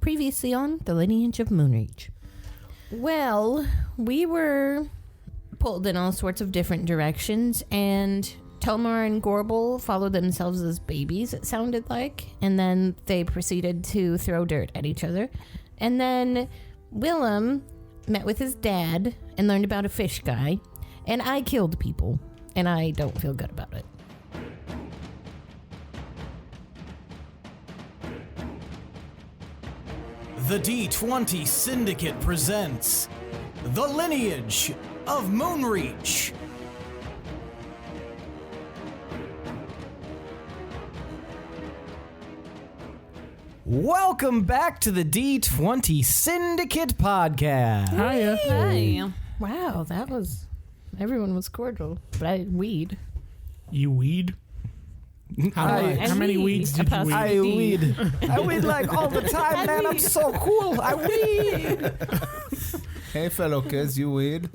Previously on the Lineage of Moonreach. Well, we were pulled in all sorts of different directions, and Tomas and Gorbel followed themselves as babies, it sounded like, and then they proceeded to throw dirt at each other. And then Willem met with his dad and learned about a fish guy, and I killed people, and I don't feel good about it. The D20 Syndicate presents The Lineage of Moonreach. Welcome back to the D20 Syndicate podcast. Hiya. Hi. Wow, everyone was cordial, but I weed. You weed? How many weeds did you weed? I weed. I weed like all the time, man. I'm so cool. I weed. Hey, fellow kids, you weed?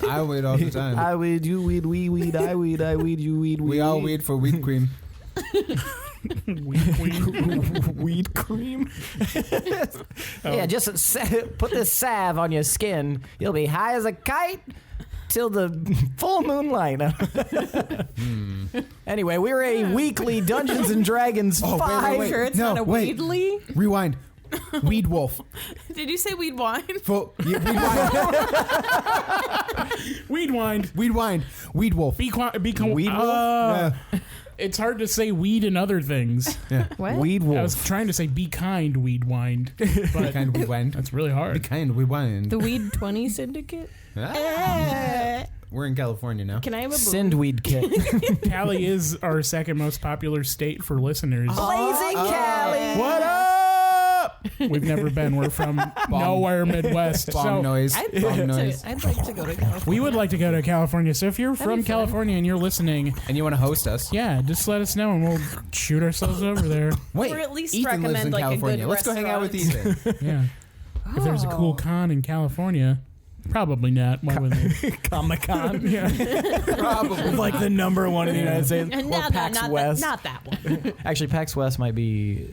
I weed all the time. I weed, you weed, we weed, I weed, you weed, we all weed for weed cream. Weed queen. Weed cream. Yeah, just put this salve on your skin. You'll be high as a kite till the full moonlight. Anyway, we're a weekly Dungeons and Dragons 5. wait. Sure, it's No, not a wait. Weedly. Rewind. Weed wolf. Did you say weed wine? Weed wine. Weed wine. Weed wolf. Weed wolf. Yeah. It's hard to say weed and other things. Yeah. What? Weed I wolf. was trying to say be kind, weed wind. But Kind weed wine. that's really Be hard. kind weed wine. The Weed 20 Syndicate? We're in California now. Can I have a Sindweed kit. Cali is our second most popular state for listeners. Blazing Cali. What up? We've never been. We're from nowhere Midwest. Bomb So noise. I'd Bomb noise. like to go to California. we would like to go to California. So if you're from be fun. California and you're listening, And you want to host us? yeah, just let us know and we'll shoot ourselves over there. Wait. Or at least Ethan lives recommend in like California. a good Let's go hang out with restaurant. Ethan. Yeah. If there's a cool con in California, probably not. Why would they? Comic-Con. Yeah. Probably. Like the number one in the United States. No, Or PAX West. not that one. Actually, PAX West might be...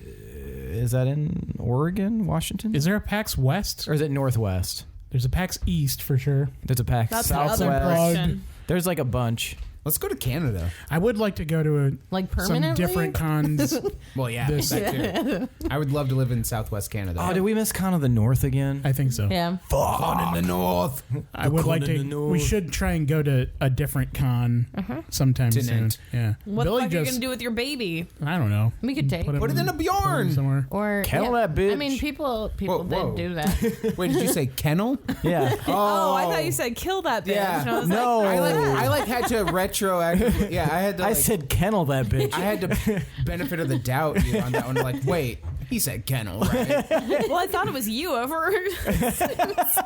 Is that in Oregon, Washington? Is there a PAX West? Or is it Northwest? There's a PAX East for sure. There's a PAX That's the Southwest. other Prague. question. There's like a bunch. Let's go to Canada. I would like to go to Like some permanently? different cons. Well, yeah, This- that too. I would love to live in Southwest Canada. Oh, did we miss Con of the North again? I think so. Yeah. Con in the north. I would like to. We should try and go to a different con sometime soon. Didn't. Yeah. What Billy the fuck are you just. gonna do with your baby? I don't know. We could take. Put it in a Bjorn. somewhere. Or Kennel that bitch. I mean, people Whoa. did do that. Wait, did you say kennel? Yeah. Oh, I thought you said kill that bitch. Yeah. And I was No. I had to retroactively. Yeah, I had to. I Like, said kennel that bitch. I had to benefit of the doubt you on that one. Like, wait, he said kennel, right? well, I thought it was you over.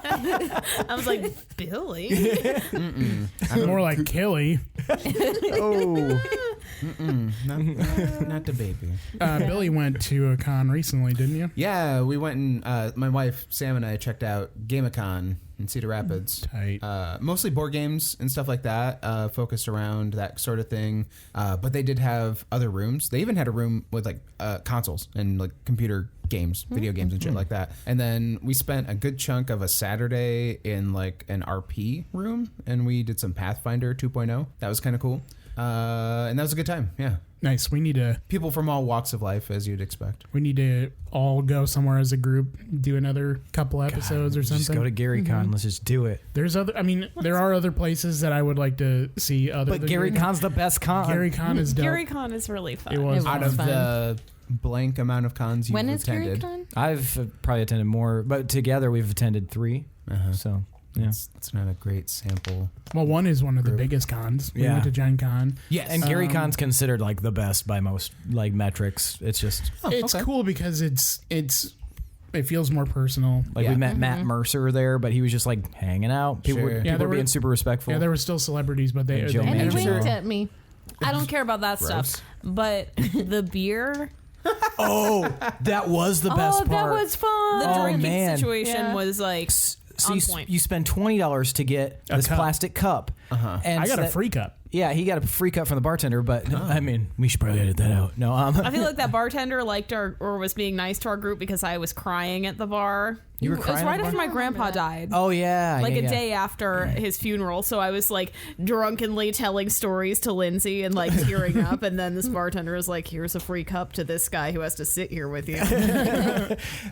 I was like, Billy. More like Killy. Oh. Not the baby. Billy went to a con recently, didn't you? Yeah, we went and my wife Sam and I checked out GameCon in Cedar Rapids. Tight. Mostly board games and stuff like that, focused around that sort of thing. But they did have other rooms. They even had a room with like consoles and like computer games, video games and shit like that. And then we spent a good chunk of a Saturday in like an RP room, and we did some Pathfinder 2.0. That was kind of cool. And that was a good time. Yeah. Nice. We need to People from all walks of life, as you'd expect. all go somewhere as a group, do another couple episodes or something. Just go to Gary Con. Let's just do it. There are other places that I would like to see other But than Gary Con's the best con. Gary Con is dope. Gary Con is really fun. It was Out fun. of fun. the blank amount of cons you've When is attended. GaryCon? I've probably attended more, but together we've attended 3. So, yeah. That's not a great sample. Well, one is one of the biggest cons. We Yeah. went to Gen Con. Yes. And Gary Con's considered like the best by most like metrics. It's just It's cool because it feels more personal. like Yeah. we met Matt Mercer there, but he was just like hanging out. People Sure. were, Yeah, people there were being were- super respectful. Yeah, there were still celebrities, but they Joe And he Manager. winked at me. I don't care about that Gross. stuff. But the beer, Oh, that was the best part. that was fun. the Oh, drinking man. situation Yeah. was like So on you, point. you spend $20 to get A this cup. plastic cup, And I got so a free cup. Yeah, he got a free cup from the bartender, but I mean, we should probably edit that out. No, I feel like that bartender liked or was being nice to our group because I was crying at the bar. You were It was crying at right the after bar? my grandpa died. Oh yeah, Like yeah, a yeah. day after his funeral, so I was like drunkenly telling stories to Lindsey and like tearing up, and then this bartender was like, "Here's a free cup to this guy who has to sit here with you."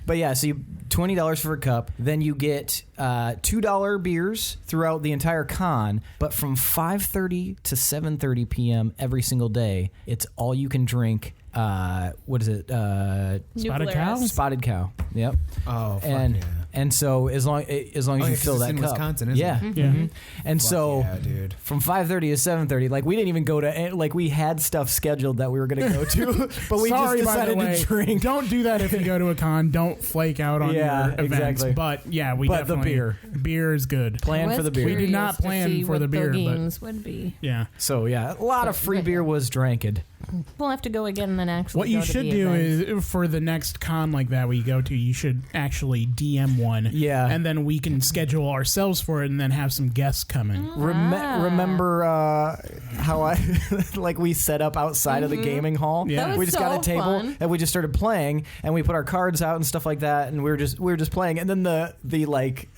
But yeah, so you $20 for a cup, then you get $2 beers throughout the entire con. But from 5:30 to 7:30 p.m. every single day, it's all you can drink. What is it? Spotted cow? Spotted cow. Yep. Oh, fuck and yeah. and so as long as you 'cause fill it's that in cup, Wisconsin, isn't yeah, it? Yeah. Mhm. And Fuck so yeah, dude. from 5:30 to 7:30, like we didn't even go to like we had stuff scheduled that we were going to go to, but we Sorry, just by the decided way, to drink. Don't do that if you go to a con. Don't flake out on Yeah, your events. exactly. But yeah, we But the definitely beer is good. Plan I for was the beer. We did not curious to plan see for what the beer, but- games would be. Yeah. So yeah, a lot of free beer was drank. We'll have to go again and then actually. What you go to should the do event. is for the next con like that we go to, you should actually DM one. Yeah. And then we can schedule ourselves for it and then have some guests come in. Remember how I like we set up outside of the gaming hall? Yeah. That was We just got a so table fun. and we just started playing and we put our cards out and stuff like that and we were just playing and then the like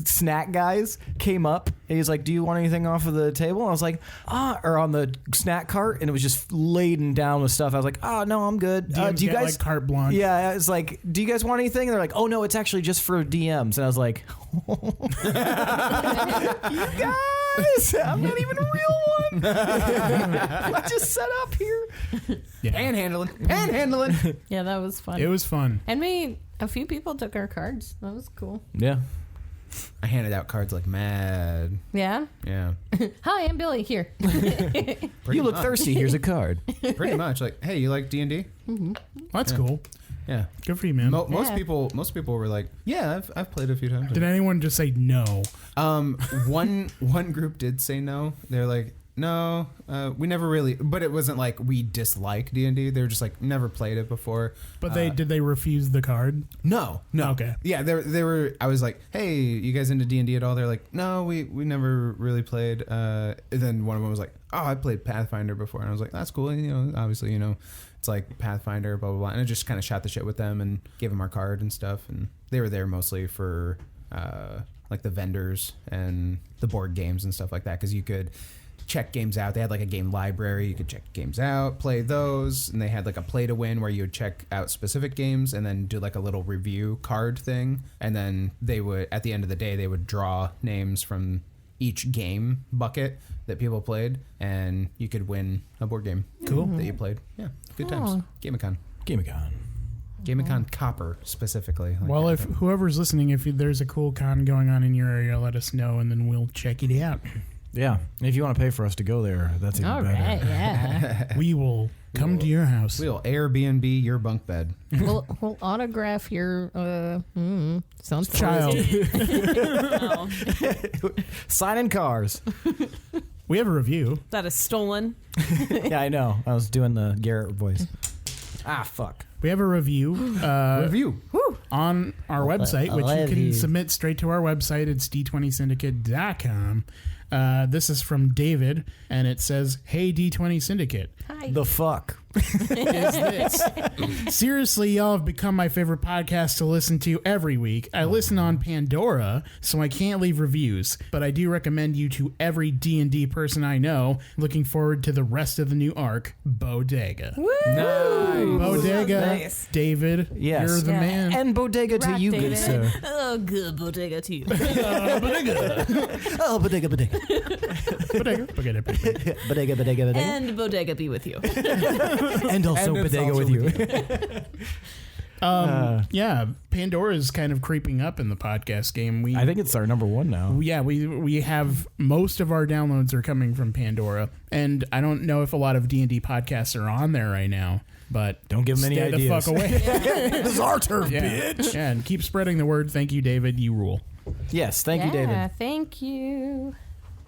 snack guys came up and he's like, "Do you want anything off of the table?" And I was like, or on the snack cart, and it was just laden down with stuff. I was like, "Oh no, I'm good." DMs Do you get, guys like carte blanche? Yeah, it's like, "Do you guys want anything?" And they're like, "Oh no, it's actually just for DMs." And I was like, "You guys, I'm not even a real one. I just set up here." Yeah. Panhandling. Yeah, that was fun. It was fun. And a few people took our cards. That was cool. Yeah. I handed out cards like mad. Yeah. Yeah. Hi, I'm Billy. Here. You look thirsty. Here's a card. Pretty much. Like, hey, you like D&D? That's Yeah. cool. Yeah. Good for you, man. Most Yeah. people were like, yeah, I've played a few times. Did anyone just say no? One group did say no. They're like, no, we never really, but it wasn't like we dislike D&D. They were just like, never played it before. But did they refuse the card? No. Okay. Yeah, they were. I was like, hey, you guys into D&D at all? They're like, no, we never really played. And then one of them was like, oh, I played Pathfinder before, and I was like, that's cool. And, obviously, it's like Pathfinder, blah blah blah. And I just kind of shot the shit with them and gave them our card and stuff. And they were there mostly for like the vendors and the board games and stuff like that, because you could check games out. They had like a game library. You could check games out, play those, and they had like a play to win where you would check out specific games and then do like a little review card thing. And then they would, at the end of the day, they would draw names from each game bucket that people played, and you could win a board game. Cool. That you played. Yeah, good times. Gamicon. Gamicon Copper specifically. Like Well, that. if whoever's listening, if there's a cool con going on in your area, let us know, and then we'll check it out. Yeah. If you want to pay for us to go there, that's even All better. right. Yeah. We will come to your house. we'll Airbnb your bunk bed. we'll autograph your. Sounds Child. Oh, Signing cars. We have a review. that is stolen. Yeah, I know. I was doing the Garrett voice. Fuck. We have a review. Review. On our website, which you can submit straight to our website. It's d20syndicate.com. This is from David, and it says, "Hey, D20 Syndicate. Hi. The fuck. Is this? Seriously, y'all have become my favorite podcast to listen to every week. I listen on Pandora, so I can't leave reviews, but I do recommend you to every D&D person I know. Looking forward to the rest of the new arc, Bodega." Nice. Bodega, Nice. David, Yes. you're the Yeah. man. And bodega to Rock, you, good David. sir. Oh, good bodega to you. Oh, bodega. Bodega, bodega, bodega. Bodega. And bodega be with you. And also And it's bodega also with you. Yeah, Pandora's kind of creeping up in the podcast game. I think it's our number one now. Yeah, we have most of our downloads are coming from Pandora, and I don't know if a lot of D&D podcasts are on there right now. But Don't give them any stay the ideas. fuck away. This is our turf, Yeah. bitch. Yeah, and keep spreading the word. Thank you, David. You rule. Yes, thank you, David. Yeah, thank you.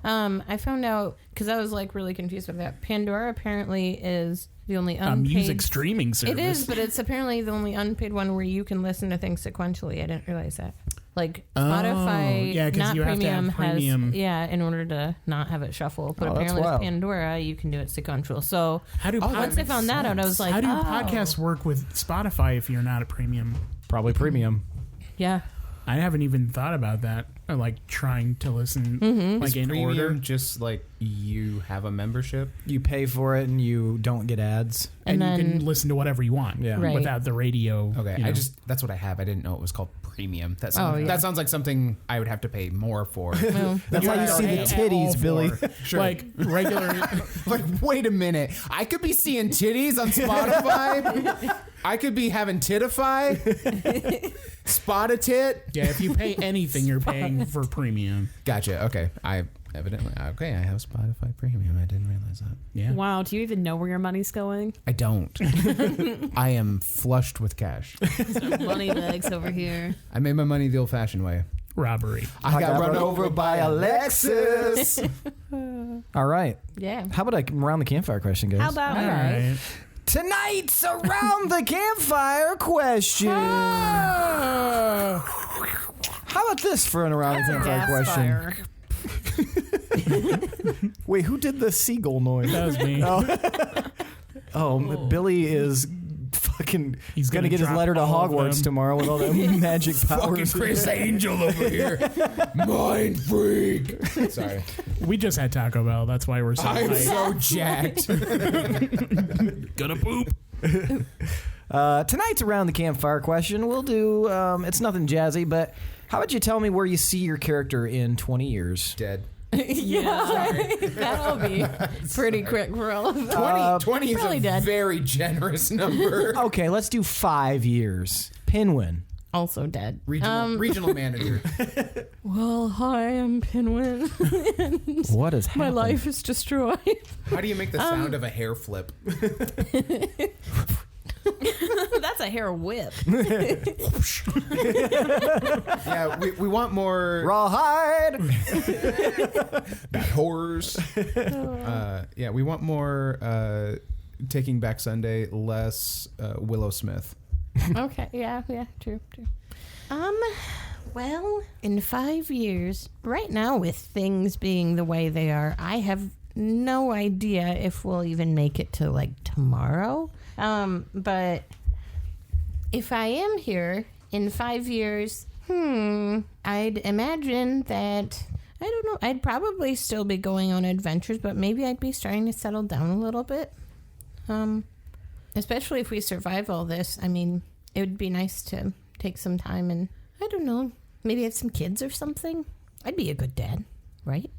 I found out because I was like really confused with that. Pandora apparently is the only A unpaid music streaming service. It is, but it's apparently the only unpaid one where you can listen to things sequentially. I didn't realize that. Like Spotify, yeah, 'cause not you have to have premium, premium. has in order to not have it shuffle. But Oh, that's apparently with wild. Pandora, you can do it sequential. So How do once I found that out, I was like, how do oh. podcasts work with Spotify if you're not a premium? Probably premium. Yeah. I haven't even thought about that. Or like trying to listen like in Premium order. just like you have a membership. You pay for it and you don't get ads. And you then- can listen to whatever you want Yeah. Right. without the radio. Okay, you know. that's what I have. I didn't know it was called premium. That Oh, yeah. sounds like something I would have to pay more for. Well, That's how you see the titties, Billy. Sure. Like regular. Like, wait a minute. I could be seeing titties on Spotify. I could be having titify. Spot a tit. Yeah, if you pay anything, you're paying for premium. Gotcha. Okay. I have Spotify premium. I didn't realize that. Yeah. Wow, do you even know where your money's going? I don't. I am flushed with cash. Money bags over here. I made my money the old-fashioned way. Robbery. I got run over by a Lexus. All right. yeah. How about a round the campfire question, guys? How about All right. Tonight's around the campfire question. How about this for an around the campfire question? Wait, who did the seagull noise? That was me. Billy is fucking. He's gonna get his drop letter to all of Hogwarts them. tomorrow with all that magic powers. Angel over here. Mind freak. Sorry. We just had Taco Bell. That's why we're so I'm hyped. so jacked. Gonna poop. Tonight's around the campfire question. We'll do. It's nothing jazzy, but how about you tell me where you see your character in 20 years? Dead. Yeah. That'll be pretty quick for all of us. 20 is probably a dead. very generous number. Okay, let's do 5 years. Pinwin. Also dead. Regional manager. Well, hi, I'm Pinwin. What has happened? My life is destroyed. How do you make the sound of a hair flip? That's a hair whip. Yeah, we want more Rawhide. bad horrors. Yeah, we want more Taking Back Sunday, less Willow Smith. Okay, yeah, true. Well, in 5 years, right now with things being the way they are, I have no idea if we'll even make it to like tomorrow. But if I am here in 5 years, I'd imagine that, I don't know, I'd probably still be going on adventures, but maybe I'd be starting to settle down a little bit. Especially if we survive all this. I mean, it would be nice to take some time and, I don't know, maybe have some kids or something. I'd be a good dad, right?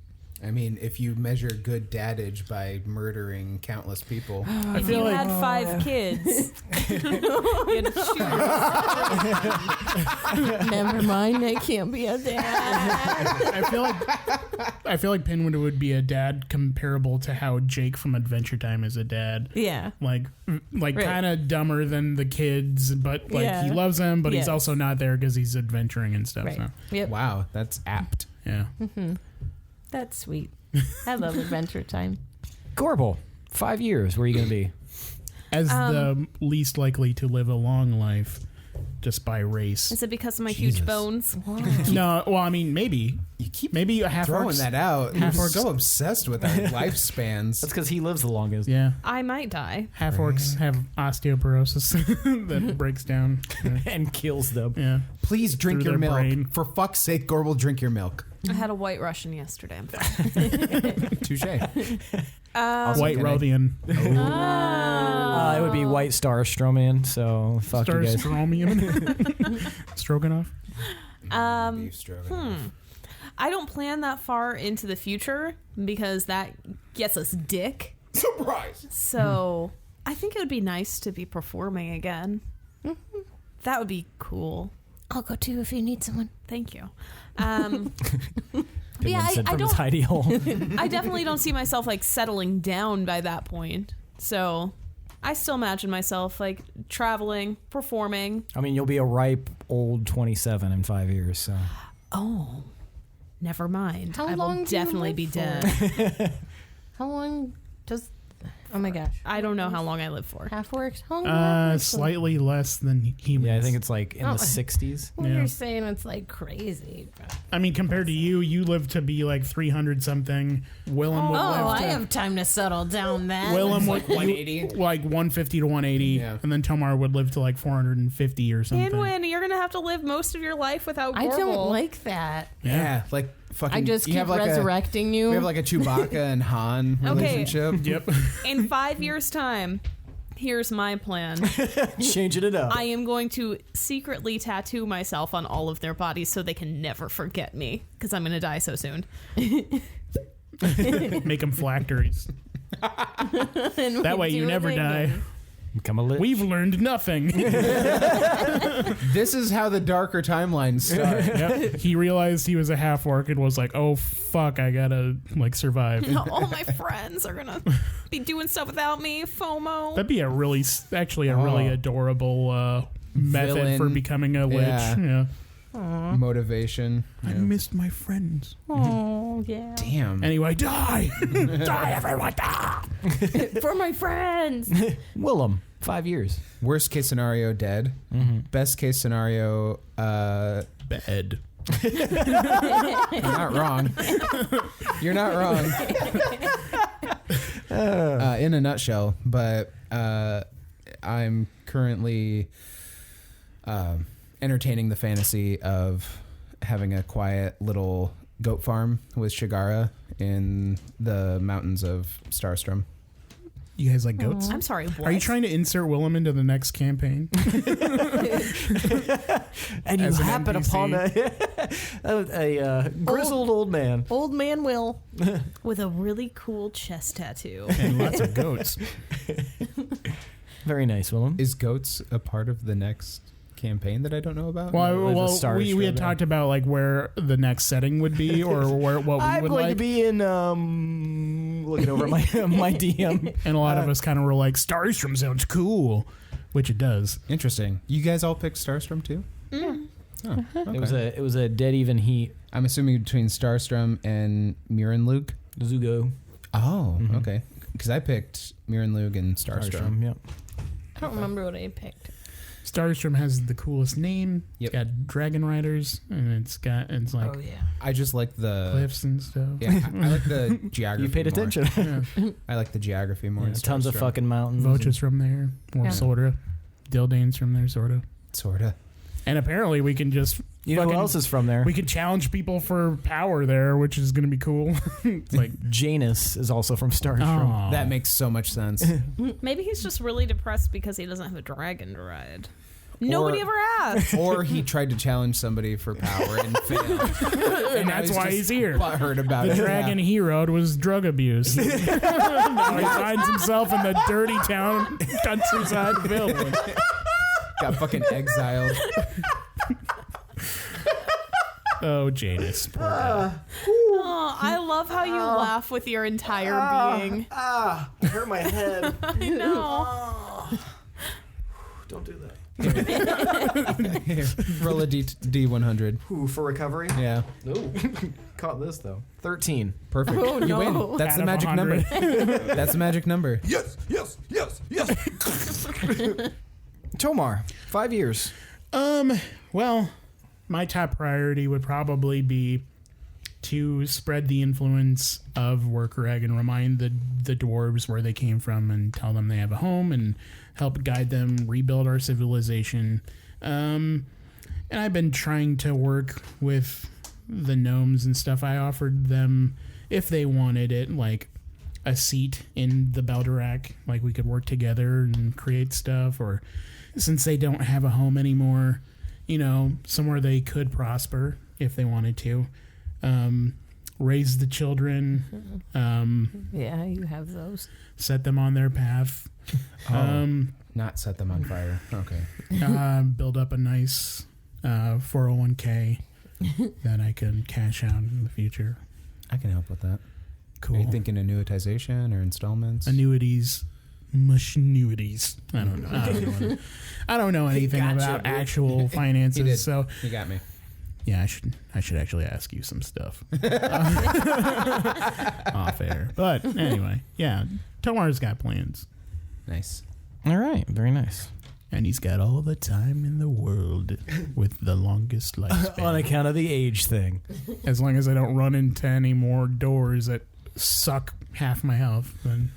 I mean, if you measure good daddage by murdering countless people. I If feel you like had 5 kids, you'd shoot. Never mind, I can't be a dad. I feel like Pinwin would be a dad comparable to how Jake from Adventure Time is a dad. Yeah. Like Right. kind of dumber than the kids, but like Yeah. he loves them, but he's Yes. also not there because he's adventuring and stuff. Right. So Yep. Wow, that's apt. yeah. That's sweet. I love Adventure Time. Gorbel. 5 years. Where are you going to be? As the least likely to live a long life, just by race. Is it because of my Jesus. huge bones? No, well, I mean, maybe. You keep Maybe a half throwing that out. You're Half-Orcs. so obsessed with our lifespans. That's because he lives the longest. Yeah. I might die. Half-Orcs have osteoporosis that breaks down. Yeah. And kills them. Yeah. Please drink Through your their milk. brain. For fuck's sake, Gorbel, drink your milk. I had a white Russian yesterday. I'm fine. Touche. White can I- Rothian. It would be White Star Stroman, so fuck Star you guys. Stromian. Stroganoff. Beef stroganoff. I don't plan that far into the future because that gets us dick. Surprise! So I think it would be nice to be performing again. That would be cool. I'll go too if you need someone. Thank you. Pinwin Yeah, said I from his don't- hidey hole. I definitely don't see myself like settling down by that point. So I still imagine myself like traveling, performing. I mean, you'll be a ripe old 27 in 5 years, so. Oh, never mind. How I long will do you definitely live be for? dead. How long does Oh my gosh. I don't know how long I live for. Half-Orcs? How long do Half-Orcs live? Slightly less than humans. Yeah, I think it's like in the 60s. Well, Yeah. you're saying it's like crazy. But... I mean, compared to you live to be like 300 something. Willem would live I to... have time to settle down then. Willem would Like 180? like 150 to 180, Yeah. and then Tomar would live to like 450 or something. Pinwin, you're gonna have to live most of your life without Gorbel. I don't like that. Yeah, like fucking. I just you keep have like resurrecting you. We have like a Chewbacca and Han Okay. relationship. Yep. In 5 years' time, here's my plan. Changing it up. I am going to secretly tattoo myself on all of their bodies so they can never forget me, because I'm gonna die so soon. Make them phylacteries. And That we way you do it never die. again. Become a lich. We've learned nothing. This is how the darker timelines start. Yep. He realized he was a half-orc and was like, oh, fuck, I gotta, like, survive. All my friends are gonna be doing stuff without me. FOMO. That'd be a really adorable method Villain. for becoming a lich. Yeah. Yeah. Motivation. I missed my friends. Oh, yeah. Damn. Anyway, die! Die, everyone, die! For my friends. Willem, 5 years. Worst case scenario, dead. Best case scenario, Bed. you're not wrong. You're not wrong. In a nutshell, but I'm currently entertaining the fantasy of having a quiet little goat farm with Shigara in the mountains of Starstrom. You guys like goats? I'm sorry. What? Are you trying to insert Willem into the next campaign? And you As an happen NPC. upon a grizzled old man. Old man Will. with a really cool chest tattoo? And lots of goats. Very nice, Willem. Is goats a part of the next campaign that I don't know about? We had talked about like where the next setting would be, or where what we I'm would going like. to be in looking over my my DM. And a lot of us kind of were like, Starstrom sounds cool, which it does. Interesting. You guys all picked Starstrom too? Oh, okay. It was a dead even heat. I'm assuming between Starstrom and Mirenlug. Zugo. Oh, okay. Because I picked Mirenlug and Starstrom. Yep. I don't remember what I picked. Starstrom has the coolest name. Yep. It's got dragon riders, and it's like Oh, yeah. I just like the cliffs and stuff. Yeah, I like the geography. You paid more. attention. Yeah. I like the geography more. Yeah, in tons of Starstrom. fucking mountains. Vocha's from there, or Yeah. sorta. Dildane's from there, sorta. Sorta. And apparently we can just You know who else is from there? we can challenge people for power there, which is going to be cool. It's like, Janus is also from Starstrom. aw. That makes so much sense. Maybe he's just really depressed because he doesn't have a dragon to ride. Nobody ever asked. Or he tried to challenge somebody for power and failed. and that's why he's here. Butthurt about The it. dragon he rode was drug abuse. Now he finds himself in the dirty town countryside village. Got fucking exiled. Oh, Janus. Poor guy. Oh, I love how you laugh with your entire being. I hurt my head. I know. Don't do that. Roll a D100. Ooh, for recovery? Yeah. No. Caught this, though. 13. Perfect. Oh, You no. win. That's Out the of magic 100. number. That's the magic number. Yes. Tomar, 5 years. Well, my top priority would probably be to spread the influence of Workreg and remind the dwarves where they came from and tell them they have a home and help guide them rebuild our civilization. And I've been trying to work with the gnomes and stuff. I offered them, if they wanted it, like a seat in the Beldorak, like we could work together and create stuff, or since they don't have a home anymore, you know, somewhere they could prosper if they wanted to. Raise the children, Yeah, you have those. set them on their path, Not set them on fire. Okay. build up a nice 401k that I can cash out in the future. I can help with that. Cool. Are you thinking annuitization or installments? Annuities, mushnuities. I don't know. I don't know anything about actual He finances. did. So You got me. yeah, I should actually ask you some stuff off air. But anyway, yeah, Tomar's got plans. Nice. All right, very nice. And he's got all the time in the world with the longest lifespan. On account of the age thing. As long as I don't run into any more doors that suck half my health, then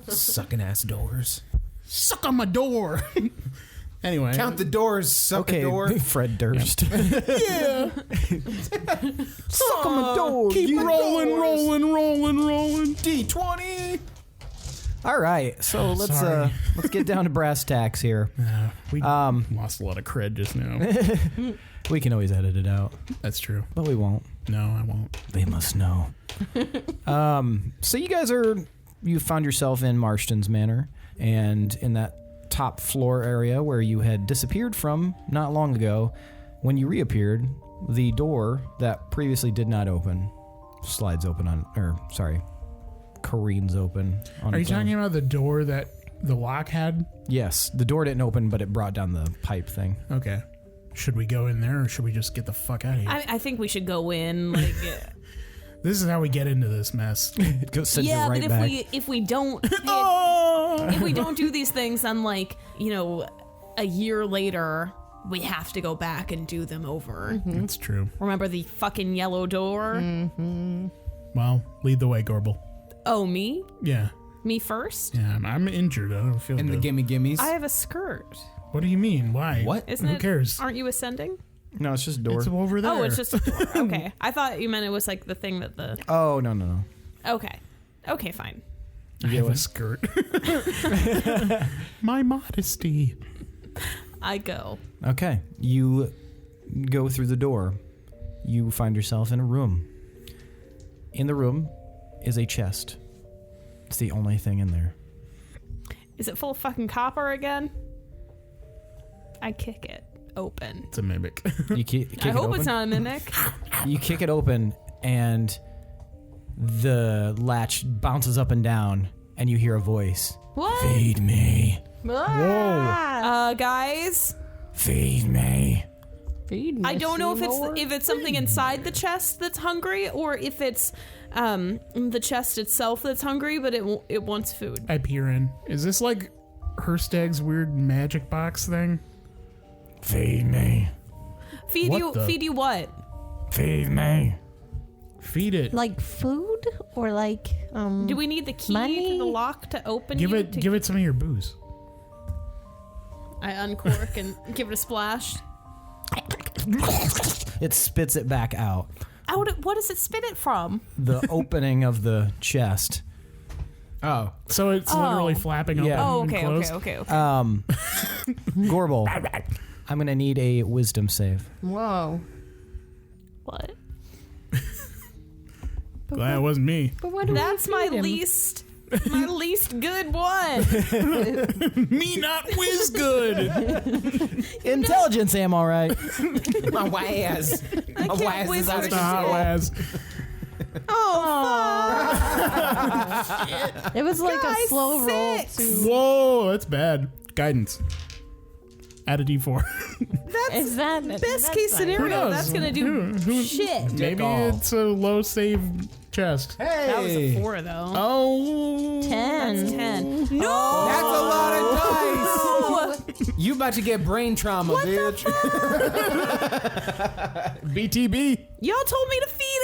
Sucking ass doors. suck on my door. Anyway. Count the doors, suck a door. Fred Durst. Yeah. Suck on the door. Keep rolling. D20. All right, so let's Sorry. let's get down to brass tacks here. We lost a lot of cred just now. We can always edit it out, That's true. but we won't. No, I won't. They must know. So you guys you found yourself in Marston's Manor, and in that top floor area where you had disappeared from not long ago, when you reappeared, the door that previously did not open slides open careens open. On Are you its own. talking about the door that the lock had? Yes, the door didn't open, but it brought down the pipe thing. Okay. Should we go in there or should we just get the fuck out of here? I think we should go in. Like, This is how we get into this mess. It goes sends yeah, you right but back. if we don't if we don't do these things, then like a year later we have to go back and do them over. That's true. Remember the fucking yellow door? Well, lead the way, Gorbel. Oh, me? Yeah. Me first? Yeah, I'm injured. I don't feel And the good. gimme gimmies. I have a skirt. What do you mean? Why? What? Isn't Who it? cares? Aren't you ascending? No, it's just a door. It's over there. Oh, it's just a door. Okay. I thought you meant it was like the thing that the. Oh, no. Okay. Okay, fine. I have a skirt. My modesty. I go. Okay, you go through the door. You find yourself in a room. In the room is a chest. It's the only thing in there. Is it full of fucking copper again? I kick it open. It's a mimic. You kick I it hope open. it's not a mimic. You kick it open, and the latch bounces up and down, and you hear a voice. What? Feed me. Guys, Feed me. I don't know if it's something inside the chest that's hungry or if it's the chest itself that's hungry, but it wants food. I peer in. Is this like Herstag's weird magic box thing? Feed me. Feed What you the- feed you what? Feed me. Feed it. Like food or like Do we need the key Money? to the lock to open give you? it. Give it some of your booze. I uncork and give it a splash. It spits it back out. What does it spit it from? The opening of the chest. Oh. So it's literally flapping open Yeah. Oh, and okay, closed. okay. Gorbel, I'm going to need a wisdom save. Whoa. What? Glad it wasn't me. But what do we That's my feed him? least good one. Me not whiz good. Intelligence, am all right. My Waz. My Waz is out of The hot Waz. It was like a Guy, slow roll. 6. Whoa, that's bad. Guidance. Add a D4. Is that Best case Who scenario, knows? that's gonna do shit. Maybe all. it's a low save chest. Hey. That was a 4 though. Oh. 10? 10. No. That's a lot of dice. You about to get brain trauma, bitch. BTB. Y'all told me to feed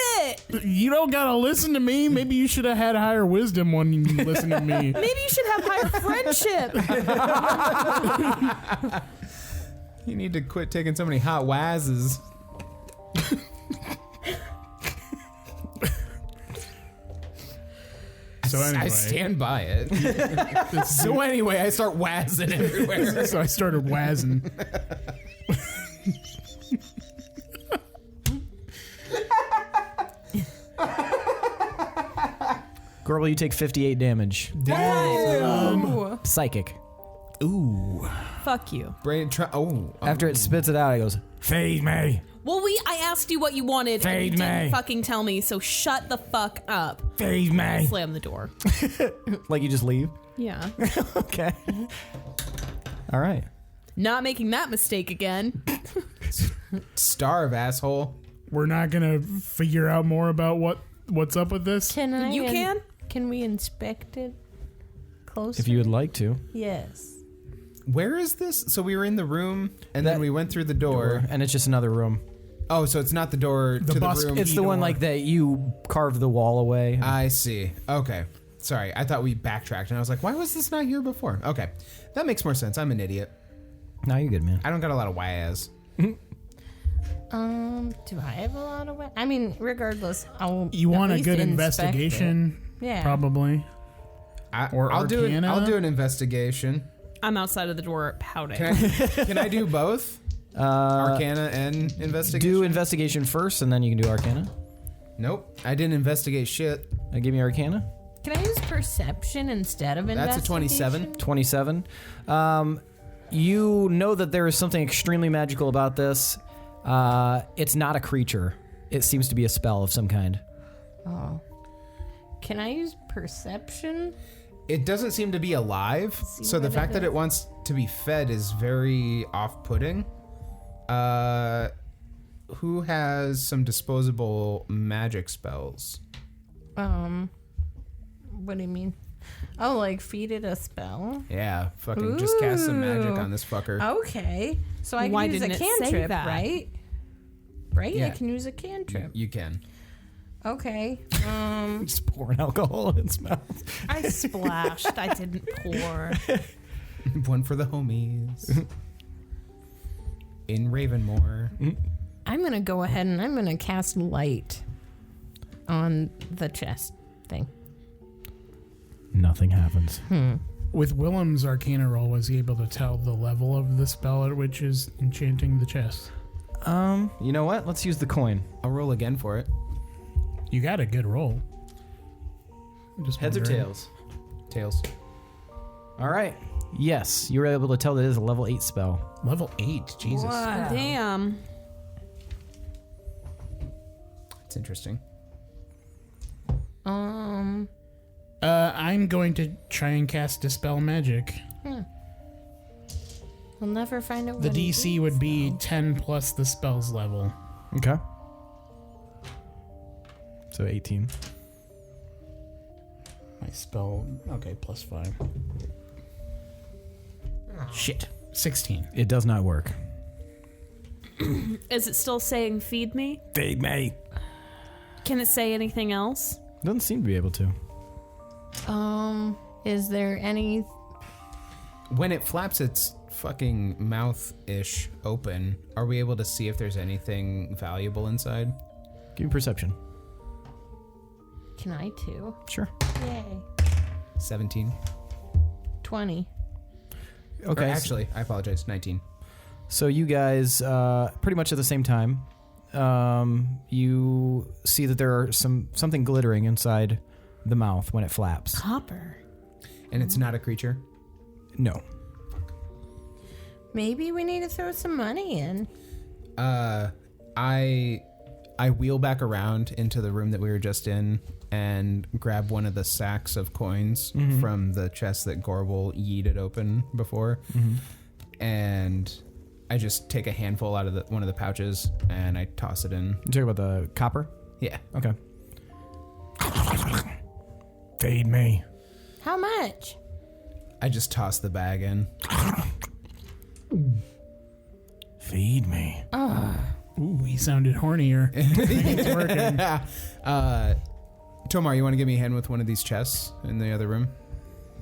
it. You don't gotta listen to me. Maybe you should have had higher wisdom when you listened to me. Maybe you should have higher friendship. You need to quit taking so many hot Wazes. So anyway, I stand by it. So anyway, I start wazzing everywhere. so I started wazzing. Gorbel, you take 58 damage. Psychic. Ooh. Fuck you. Brain oh. After it spits it out, it goes, Feed me. Well, I asked you what you wanted. and you Feed didn't me. fucking tell me, so shut the fuck up. Feed me. Slam the door. Like you just leave? Yeah. Okay. All right. Not making that mistake again. Starve, asshole. We're not gonna figure out more about what's up with this. Can I? You can? Can we inspect it closer? If you would like to. Yes. Where is this? So we were in the room, and then we went through the door. And it's just another room. Oh, so it's not the door to the room. It's the one like that you carved the wall away. I see. Okay. Sorry, I thought we backtracked, and I was like, why was this not here before? Okay. That makes more sense. I'm an idiot. No, you're good, man. I don't got a lot of whys. Do I have a lot of? I mean, regardless, You want at a least good inspect investigation? it. Yeah. Probably. I'll do it. Arcana? I'll do an investigation. I'm outside of the door pouting. Can I do both? Arcana and investigation? Do investigation first, and then you can do Arcana. Nope. I didn't investigate shit. Give me Arcana. Can I use perception instead of That's a investigation? 27. 27. You know that there is something extremely magical about this. It's not a creature. It seems to be a spell of some kind. Oh. Can I use perception? It doesn't seem to be alive, so the what fact it that it is. wants to be fed is very off-putting. Who has some disposable magic spells? What do you mean? Oh, like feed it a spell? Yeah, fucking just cast some magic on this fucker. Okay. So I Why can use a didn't it say cantrip, that? right? Right? Yeah. I can use a cantrip. You can. Okay. Just pouring alcohol in its mouth. I splashed. I didn't pour. One for the homies. In Ravenmore. I'm going to go ahead and I'm going to cast light on the chest thing. Nothing happens. With Willem's Arcana roll, was he able to tell the level of the spell at which is enchanting the chest? You know what? Let's use the coin. I'll roll again for it. You got a good roll. I'm just Heads or wondering. tails? Tails. All right. Yes, you were able to tell that it is a level 8 spell. Level 8, Jesus. Damn. It's interesting. I'm going to try and cast Dispel Magic. We'll never find out The what it DC is, would be though. 10 plus the spell's level. Okay. So 18. My spell, okay, plus 5. Shit. 16. It does not work. Is it still saying feed me? Feed me. Can it say anything else? Doesn't seem to be able to. Is there any... When it flaps its fucking mouth-ish open, are we able to see if there's anything valuable inside? Give me perception. Can I too? Sure. Yay. 17. 20. Okay. Or actually, I apologize, 19. So you guys, pretty much at the same time, you see that there are something glittering inside the mouth when it flaps. Copper. And it's not a creature? No. Maybe we need to throw some money in. I wheel back around into the room that we were just in and grab one of the sacks of coins from the chest that Gorbel yeeted open before. And I just take a handful out of one of the pouches and I toss it in. You talking about the copper? Yeah. Okay. Feed me. How much? I just toss the bag in. Feed me. Ooh, he sounded hornier. It's working. Tomar, you want to give me a hand with one of these chests in the other room?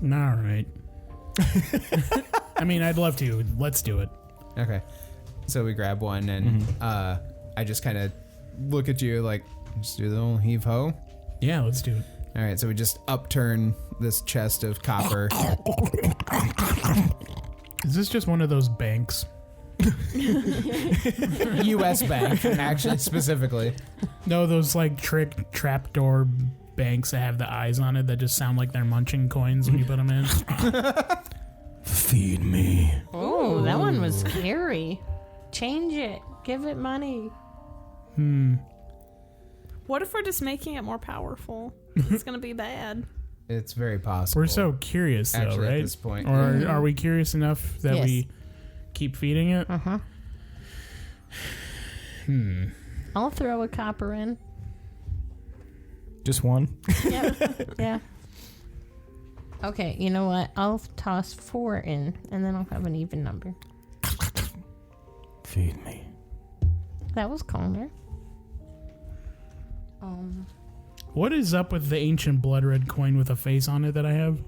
All right. I mean, I'd love to. Let's do it. Okay. So we grab one and I just kind of look at you like, just do the little heave ho. Yeah, let's do it. All right, so we just upturn this chest of copper. Is this just one of those banks? U.S. bank, actually, specifically. No, those like trapdoor banks that have the eyes on it that just sound like they're munching coins when you put them in. Feed me. Oh, that one was scary. Change it. Give it money. What if we're just making it more powerful? It's gonna be bad. It's very possible. We're so curious, though, Actually, at right? this point. Or are we curious enough that Yes. we keep feeding it? I'll throw a copper in. Just one? Yep. Yeah. Okay, you know what? I'll toss 4 in, and then I'll have an even number. Feed me. That was calmer. What is up with the ancient blood red coin with a face on it that I have?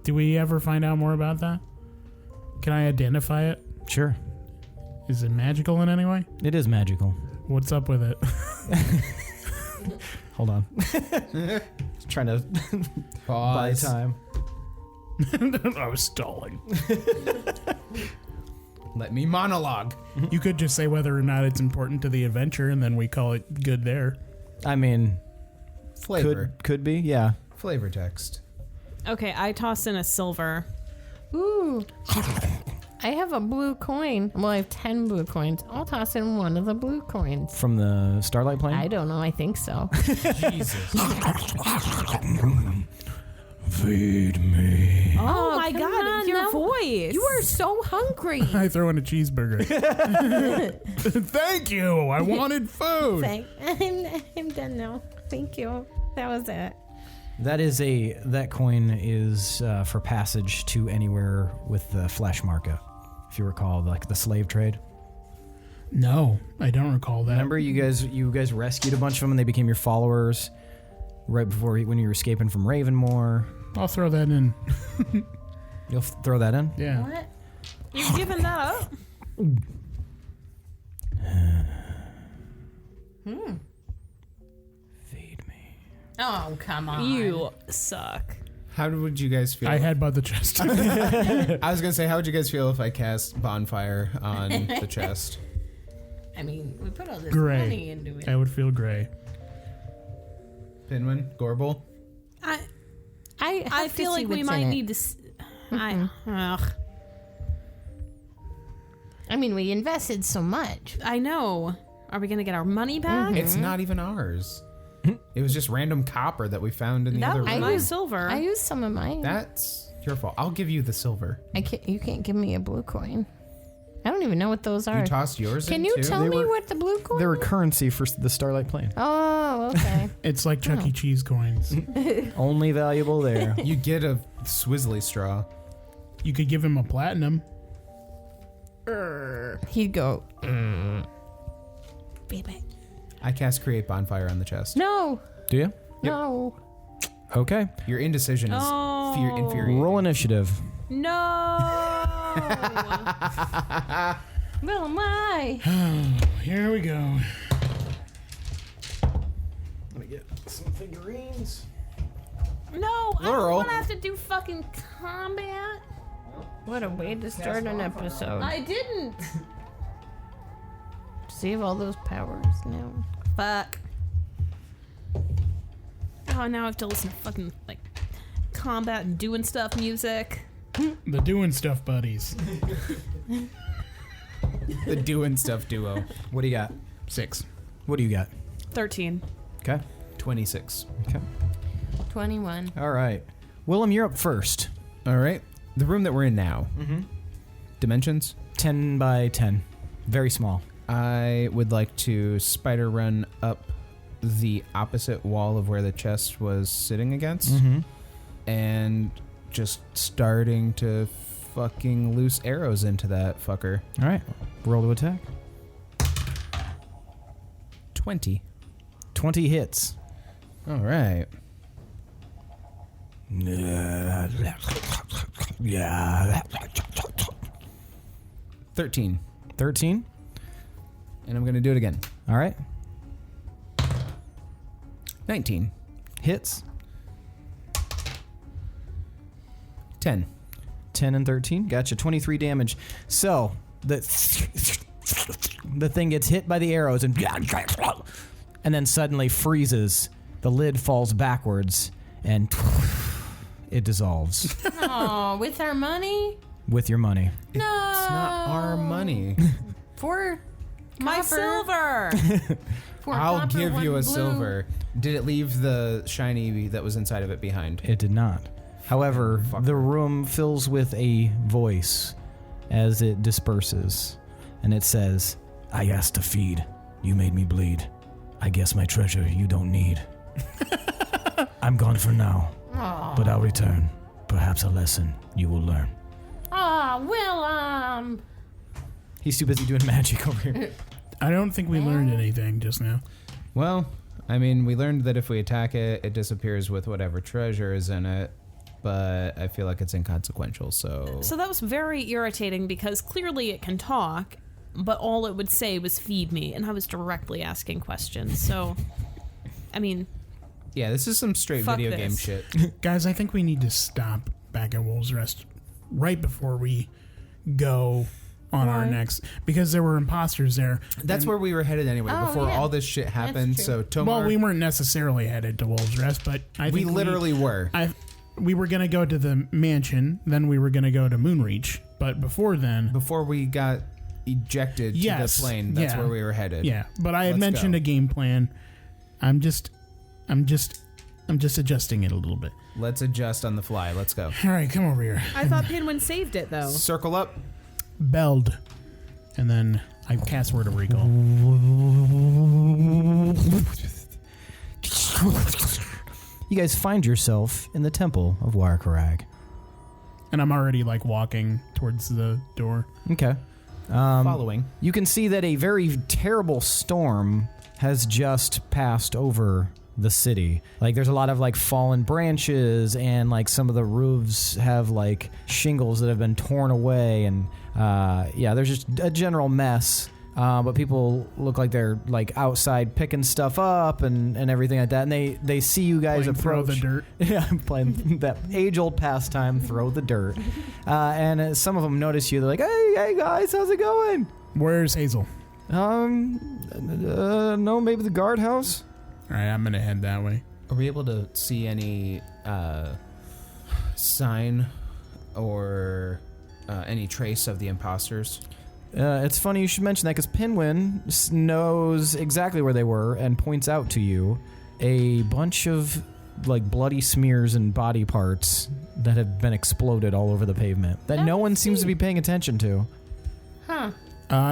Do we ever find out more about that? Can I identify it? Sure. Is it magical in any way? It is magical. What's up with it? Hold on. Trying to buy Pause. time. I was stalling. Let me monologue. You could just say whether or not it's important to the adventure, and then we call it good there. I mean, Flavor. could be, yeah. Flavor text. Okay, I toss in a silver. Ooh. I have a blue coin. Well, I have 10 blue coins. I'll toss in one of the blue coins. From the Starlight Plane? I don't know. I think so. Jesus. Feed me. Oh, my come god, on, your no. voice. You are so hungry. I throw in a cheeseburger. Thank you. I wanted food. I'm done now. Thank you. That was it. That coin is for passage to anywhere with the flesh market. If you recall, like the slave trade. No, I don't recall that. Remember, you guys rescued a bunch of them, and they became your followers right before when you were escaping from Ravenmore. I'll throw that in. You'll throw that in. Yeah. What? You've given that up? Feed me. Oh, come on. You suck. How would you guys feel? I headbutt the chest. I was gonna say, how would you guys feel if I cast bonfire on the chest? I mean, we put all this Gray. money into it. I would feel gray. Pinwin, Gorbel. I feel like we might need to. Ugh. I mean, we invested so much. I know. Are we gonna get our money back? It's not even ours. It was just random copper that we found in the That other was room. my silver. I used some of mine. That's your fault. I'll give you the silver. You can't give me a blue coin. I don't even know what those are. You tossed yours in Can you too? tell They me were- what the blue coin They were is? currency for the Starlight Plane. Oh, okay. It's like Chuck E. Cheese coins. Only valuable there. You get a swizzly straw. You could give him a platinum. He'd go, baby. I cast create bonfire on the chest. No, Do you? no. Okay. Your indecision is infuriating. Roll initiative. No. Well, my. Here we go. Let me get some figurines. No, I don't Plural. want to have to do fucking combat. What a way to start an episode. I didn't. Save all those powers now. Fuck. Oh, now I have to listen to fucking, like, combat and doing stuff music. The doing stuff buddies. The doing stuff duo. What do you got? 6. What do you got? 13. Okay. 26. Okay. 21. All right. Willem, you're up first. All right. The room that we're in now. Mm-hmm. Dimensions. 10 by 10. Very small. I would like to spider run up the opposite wall of where the chest was sitting against. Mm-hmm. And just starting to fucking loose arrows into that fucker. All right. Roll to attack. 20. 20 hits. All right. Yeah. 13. 13. And I'm going to do it again. All right. 19. Hits. 10. 10 and 13. Gotcha. 23 damage. So, the thing gets hit by the arrows and then suddenly freezes. The lid falls backwards and it dissolves Oh, with our money? with your money. No. It's not our money. For My copper. silver. For I'll copper, give you one a blue. silver. Did it leave the shiny that was inside of it behind? It did not. However, the room fills with a voice as it disperses, and it says, "I asked to feed. You made me bleed. I guess my treasure you don't need. I'm gone for now. But I'll return. Perhaps a lesson you will learn. Willem. He's too busy doing magic over here. I don't think we learned anything just now. Well, I mean, we learned that if we attack it, it disappears with whatever treasure is in it. But I feel like it's inconsequential, so... So that was very irritating because clearly it can talk, but all it would say was feed me, and I was directly asking questions. So, I mean... Yeah, this is some straight Fuck video this. game shit. Guys, I think we need to stop back at Wolves Rest right before we go on our next, because there were imposters there. That's where we were headed anyway, before all this shit happened. true. So, Tomar... Well, we weren't necessarily headed to Wolves Rest, but I We think literally were. we were going to go to the mansion, then we were going to go to Moonreach, but before then... Before we got ejected to the plane, that's where we were headed. Yeah, but I had Let's mentioned go. a game plan. I'm just adjusting it a little bit. Let's adjust on the fly. Let's go. All right, come over here. I thought Pinwin saved it, though. Circle up. Belled. And then I cast Word of Recall. You guys find yourself in the Temple of Warkarag. And I'm already like walking towards the door. Okay. Following. You can see that a very terrible storm has just passed over the city. Like, there's a lot of like fallen branches, and like some of the roofs have like shingles that have been torn away, and there's just a general mess. But people look like they're like outside picking stuff up and everything like that, and they see you guys Playing approach. Throw the dirt. Yeah, I'm playing that age-old pastime, throw the dirt. And some of them notice you. They're like, "Hey guys, how's it going?" Where's Hazel? No, maybe the guardhouse. All right, I'm gonna head that way. Are we able to see any sign or any trace of the imposters? It's funny you should mention that, because Pinwin knows exactly where they were and points out to you a bunch of like bloody smears and body parts that have been exploded all over the pavement that no one seems to be paying attention to. Huh.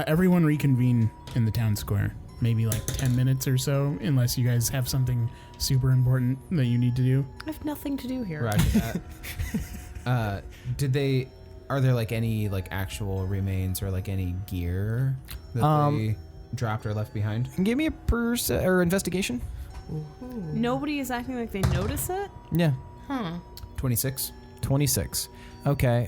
Everyone reconvene in the town square. Maybe like 10 minutes or so, unless you guys have something super important that you need to do. I have nothing to do here. Roger that. Are there like any like actual remains or like any gear that they dropped or left behind? Give me a investigation. Nobody is acting like they notice it? Yeah. Huh. 26. 26. Okay.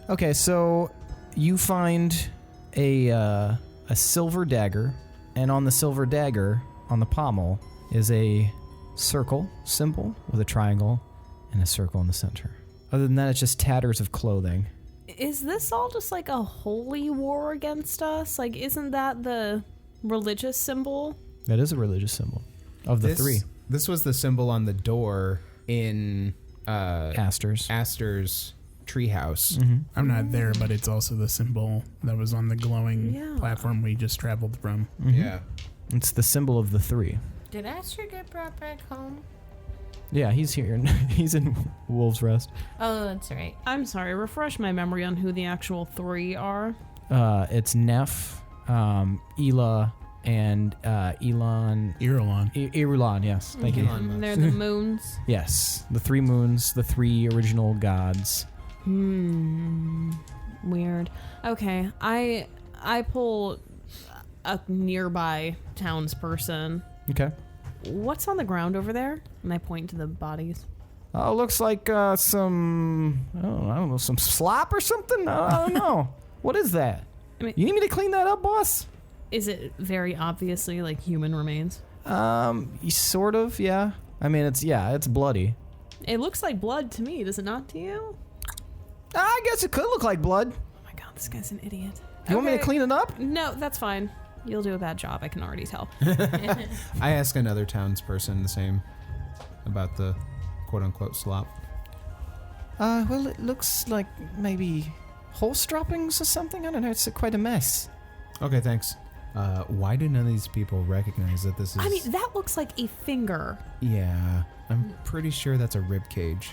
Okay, so you find a silver dagger, and on the silver dagger, on the pommel, is a circle symbol with a triangle and a circle in the center. Other than that, it's just tatters of clothing. Is this all just like a holy war against us? Like, isn't that the religious symbol? That is a religious symbol of the three. This was the symbol on the door in Aster's treehouse. Mm-hmm. I'm not there, but it's also the symbol that was on the glowing platform we just traveled from. Mm-hmm. Yeah. It's the symbol of the three. Did Aster get brought back home? Yeah, he's here. He's in Wolves Rest. Oh, that's right. I'm sorry, refresh my memory on who the actual three are. It's Neff, Ela, and Elon. Irulan. Irulan, yes. Thank you. They're the moons. Yes, the three moons, the three original gods. Weird. Okay, I pull a nearby townsperson. Okay. What's on the ground over there? And I point to the bodies. Looks like some, I don't know, some slop or something? I don't know. What is that? I mean- You need me to clean that up, boss? Is it very obviously like human remains? Sort of, yeah. I mean, it's bloody. It looks like blood to me, does it not to you? I guess it could look like blood. Oh my god, this guy's an idiot. You want me to Okay. clean it up? No, that's fine. You'll do a bad job, I can already tell. I ask another townsperson the same about the quote-unquote slop. Well, it looks like maybe horse droppings or something. I don't know. It's quite a mess. Okay, thanks. Why do none of these people recognize that this is... I mean, that looks like a finger. Yeah, I'm pretty sure that's a rib cage.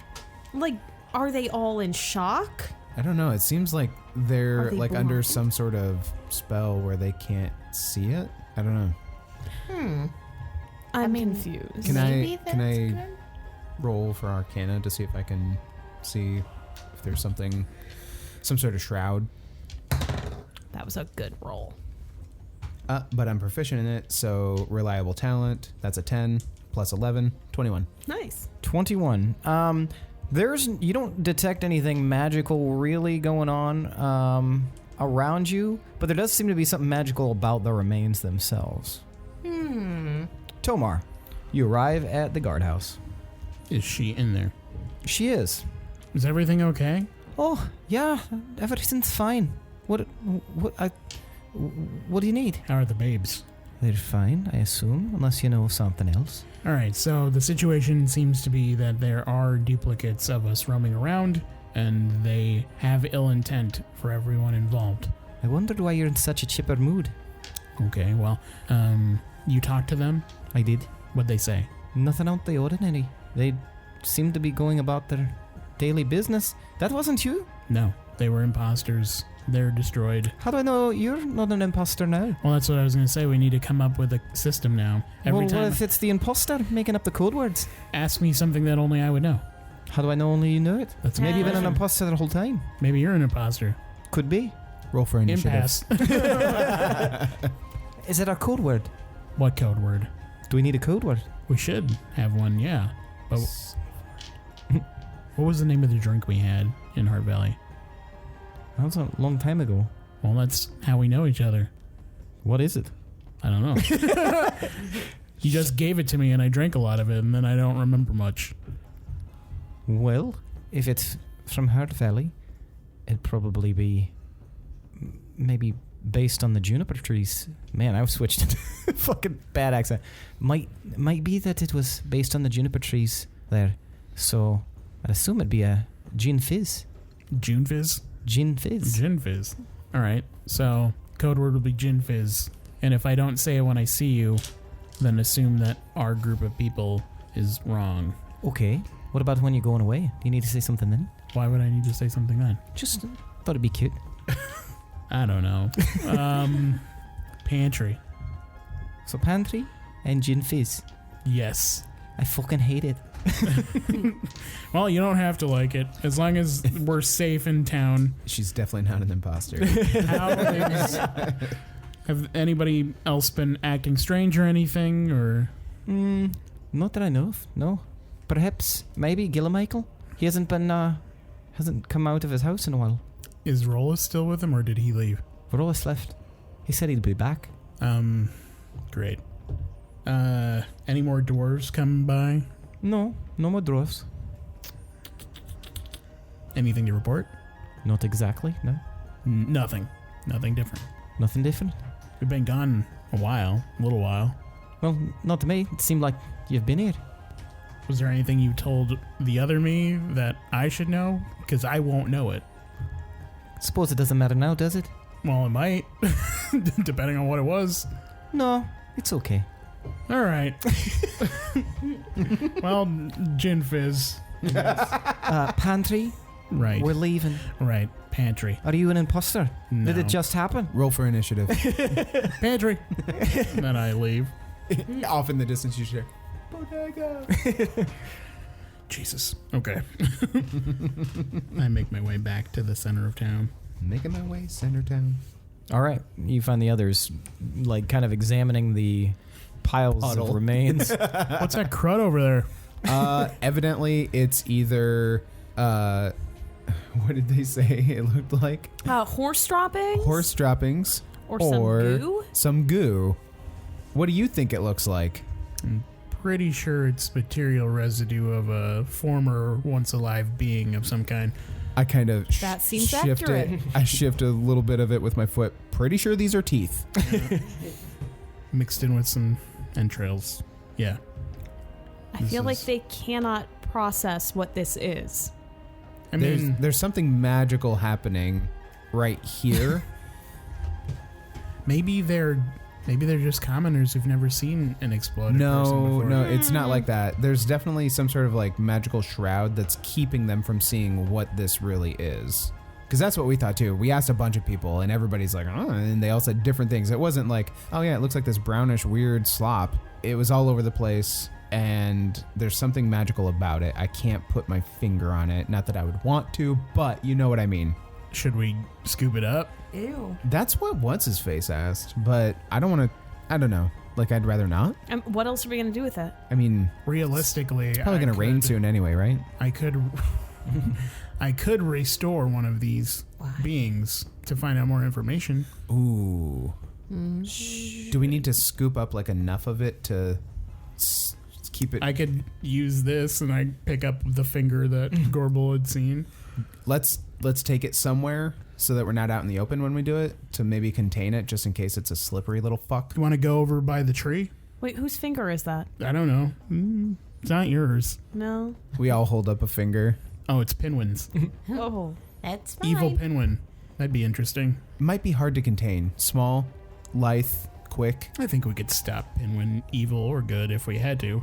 Like, are they all in shock? I don't know. It seems like they're Are they like under blind? some sort of spell where they can't see it. I don't know. I'm confused. Can Maybe I that's good. roll for Arcana to see if I can see if there's something, some sort of shroud? That was a good roll. But I'm proficient in it, so reliable talent. That's a 10 plus 11, 21. Nice. 21. You don't detect anything magical really going on around you, but there does seem to be something magical about the remains themselves. Tomar, you arrive at the guardhouse. Is she in there? She is. Is everything okay? Oh, yeah, everything's fine. What do you need? How are the babes? They're fine, I assume, unless you know something else. All right, so the situation seems to be that there are duplicates of us roaming around, and they have ill intent for everyone involved. I wondered why you're in such a chipper mood. Okay, well, you talked to them? I did. What'd they say? Nothing out the ordinary. They seem to be going about their daily business. That wasn't you? No, they were imposters. They're destroyed. How do I know you're not an imposter now? Well, that's what I was going to say. We need to come up with a system now. Every What time, if it's the imposter making up the code words? ask me something that only I would know. How do I know only you know it? That's Maybe you've been an question. imposter the whole time. Maybe you're an imposter. Could be. Roll for initiative. Impasse. Is it our code word? What code word? Do we need a code word? We should have one, yeah. But what was the name of the drink we had in Heart Valley? That was a long time ago. Well, that's how we know each other. What is it? I don't know. You just gave it to me and I drank a lot of it and then I don't remember much. Well, if it's from Heart Valley, it'd probably be maybe based on the juniper trees. Man, I switched into fucking bad accent. Might be that it was based on the juniper trees there. So I'd assume it'd be a gin fizz. June Fizz? Gin fizz. Gin Fizz. All right. So code word will be Gin Fizz. And if I don't say it when I see you, then assume that our group of people is wrong. Okay. What about when you're going away? Do you need to say something then? Why would I need to say something then? Just thought it'd be cute. I don't know. Pantry. So pantry and gin fizz. Yes. I fucking hate it. Well, you don't have to like it. As long as we're safe in town. She's definitely not an imposter. Have anybody else been acting strange or anything? Or Not that I know of. No. Perhaps, maybe Michael. He hasn't come out of his house in a while. is Rolla still with him or did he leave? Rolas left. He said he'd be back. Great. Any more dwarves come by? No more dwarfs. Anything to report? Not exactly, no. Nothing. Nothing different. Nothing different. We've been gone a little while. Well, not to me. It seemed like you've been here. Was there anything you told the other me that I should know? Because I won't know it. Suppose it doesn't matter now, does it? Well, it might, depending on what it was. No, it's okay. All right. Well, Gin Fizz. Pantry? Right. We're leaving. Right. Pantry. Are you an imposter? No. Did it just happen? Roll for initiative. Pantry. Then I leave. Off in the distance, you share. Jesus. Okay. I make my way back to the center of town. Making my way, center town. All right. You find the others, like, kind of examining the piles Puddle. of remains. What's that crud over there? Evidently, it's either... what did they say it looked like? Horse droppings? Horse droppings. Or some goo? Some goo. What do you think it looks like? I'm pretty sure it's material residue of a former once alive being of some kind. I kind of That seems shift accurate. it. I shift a little bit of it with my foot. Pretty sure these are teeth. Mixed in with some entrails. Yeah. I This feel like is- they cannot process what this is. I mean, There's something magical happening right here. maybe they're just commoners who've never seen an exploded person before. No, it's not like that. There's definitely some sort of like magical shroud that's keeping them from seeing what this really is. Because that's what we thought too. We asked a bunch of people, and everybody's like, oh, and they all said different things. It wasn't like, oh yeah, it looks like this brownish weird slop. It was all over the place, and there's something magical about it. I can't put my finger on it. Not that I would want to, but you know what I mean. Should we scoop it up? Ew. That's what What's-His-Face asked, but I don't want to, I don't know. Like, I'd rather not. What else are we going to do with it? I mean, Realistically, it's probably going to rain soon anyway, right? I could I could restore one of these beings to find out more information. Ooh. Do we need to scoop up like enough of it to keep it? I could use this and I pick up the finger that Gorbel had seen. Let's take it somewhere so that we're not out in the open when we do it, to maybe contain it just in case it's a slippery little fuck. You want to go over by the tree? Wait, whose finger is that? I don't know. It's not yours. No. We all hold up a finger. Oh, it's Pinwin's. Oh. That's fine. Evil Pinwin. That'd be interesting. Might be hard to contain. Small, lithe, quick. I think we could stop Pinwin, evil or good, if we had to.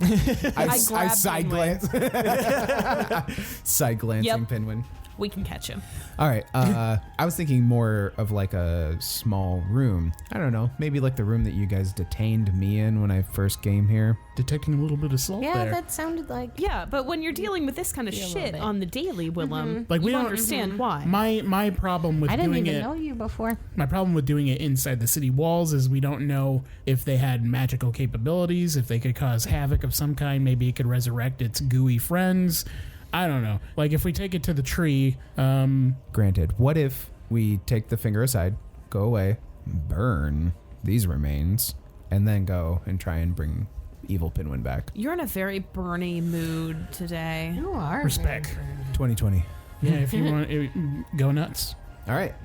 I grab side Pinwin. glance. Side glancing Yep. Pinwin. We can catch him. All right. I was thinking more of like a small room. I don't know. Maybe like the room that you guys detained me in when I first came here. Detecting a little bit of salt Yeah, there. that sounded like. Yeah, but when you're dealing with this kind of Yeah, a little shit bit. on the daily, Willem, Like, we you don't- understand why. My problem with I didn't doing even it. know you before. My problem with doing it inside the city walls is we don't know if they had magical capabilities, if they could cause havoc of some kind. Maybe it could resurrect its gooey friends. I don't know. Like, if we take it to the tree, Granted, what if we take the finger aside, go away, burn these remains, and then go and try and bring evil Pinwin back? You're in a very Bernie mood today. You are. respect. 2020. Yeah, if you want, go nuts. All right.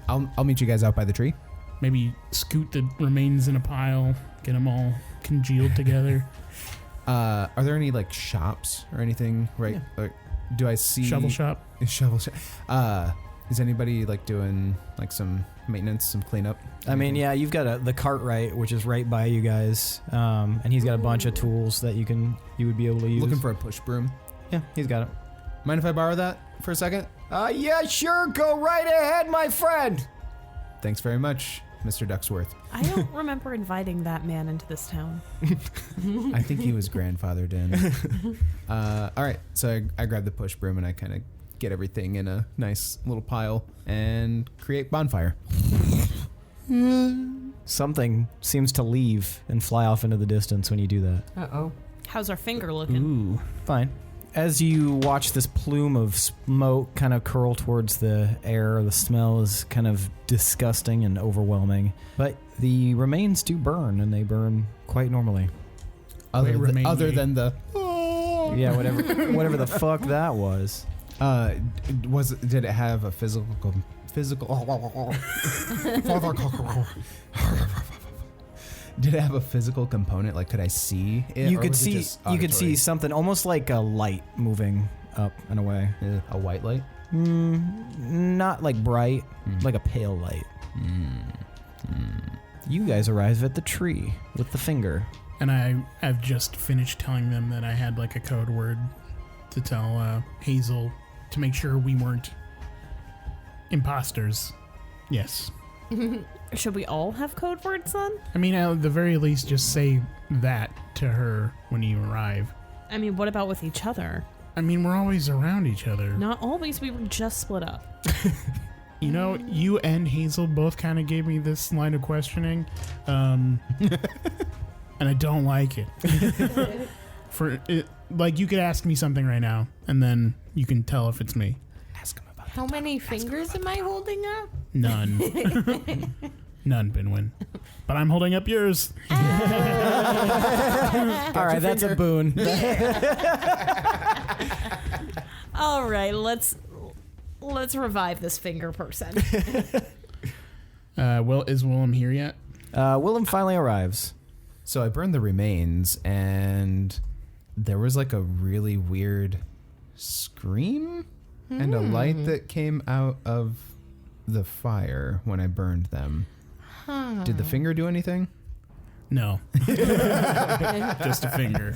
I'll meet you guys out by the tree. Maybe scoot the remains in a pile, get them all congealed together. Are there any like shops or anything? Right? Like, do I see Shovel shop. Shovel shop. Is anybody like doing like some maintenance, some cleanup? I mean, yeah, you've got the Cartwright, which is right by you guys, and he's got a bunch of tools that you would be able to use. Looking for a push broom. Yeah, he's got it. Mind if I borrow that for a second? Yeah, sure. Go right ahead, my friend. Thanks very much, Mr. Ducksworth. I don't remember inviting that man into this town. I think he was grandfathered in. All right, so I grab the push broom and I kind of get everything in a nice little pile and create bonfire. Something seems to leave and fly off into the distance when you do that. Uh-oh. How's our finger looking? Ooh. Fine. As you watch this plume of smoke kind of curl towards the air, the smell is kind of disgusting and overwhelming. But the remains do burn, and they burn quite normally. Other remain me. than the Yeah, whatever the fuck that was. did it have a physical Did it have a physical component? Like, could I see it? You or could was it see just you could see auditory? something almost like a light moving up and away. A white light. Not like bright, like a pale light. You guys arrive at the tree with the finger. And I've just finished telling them that I had like a code word to tell Hazel to make sure we weren't imposters. Yes. Should we all have code words then? I mean, at the very least, just say that to her when you arrive. I mean, what about with each other? I mean, we're always around each other. Not always. We were just split up. You know, you and Hazel both kind of gave me this line of questioning, and I don't like it. Like, you could ask me something right now, and then you can tell if it's me. Ask him about How many fingers am I holding up? None. None, Pinwin. But I'm holding up yours. All right, that's a boon. All right, let's revive this finger person. Is Willem here yet? Willem finally arrives. So I burned the remains, and there was like a really weird scream and a light that came out of the fire when I burned them. Did the finger do anything? No. Just a finger.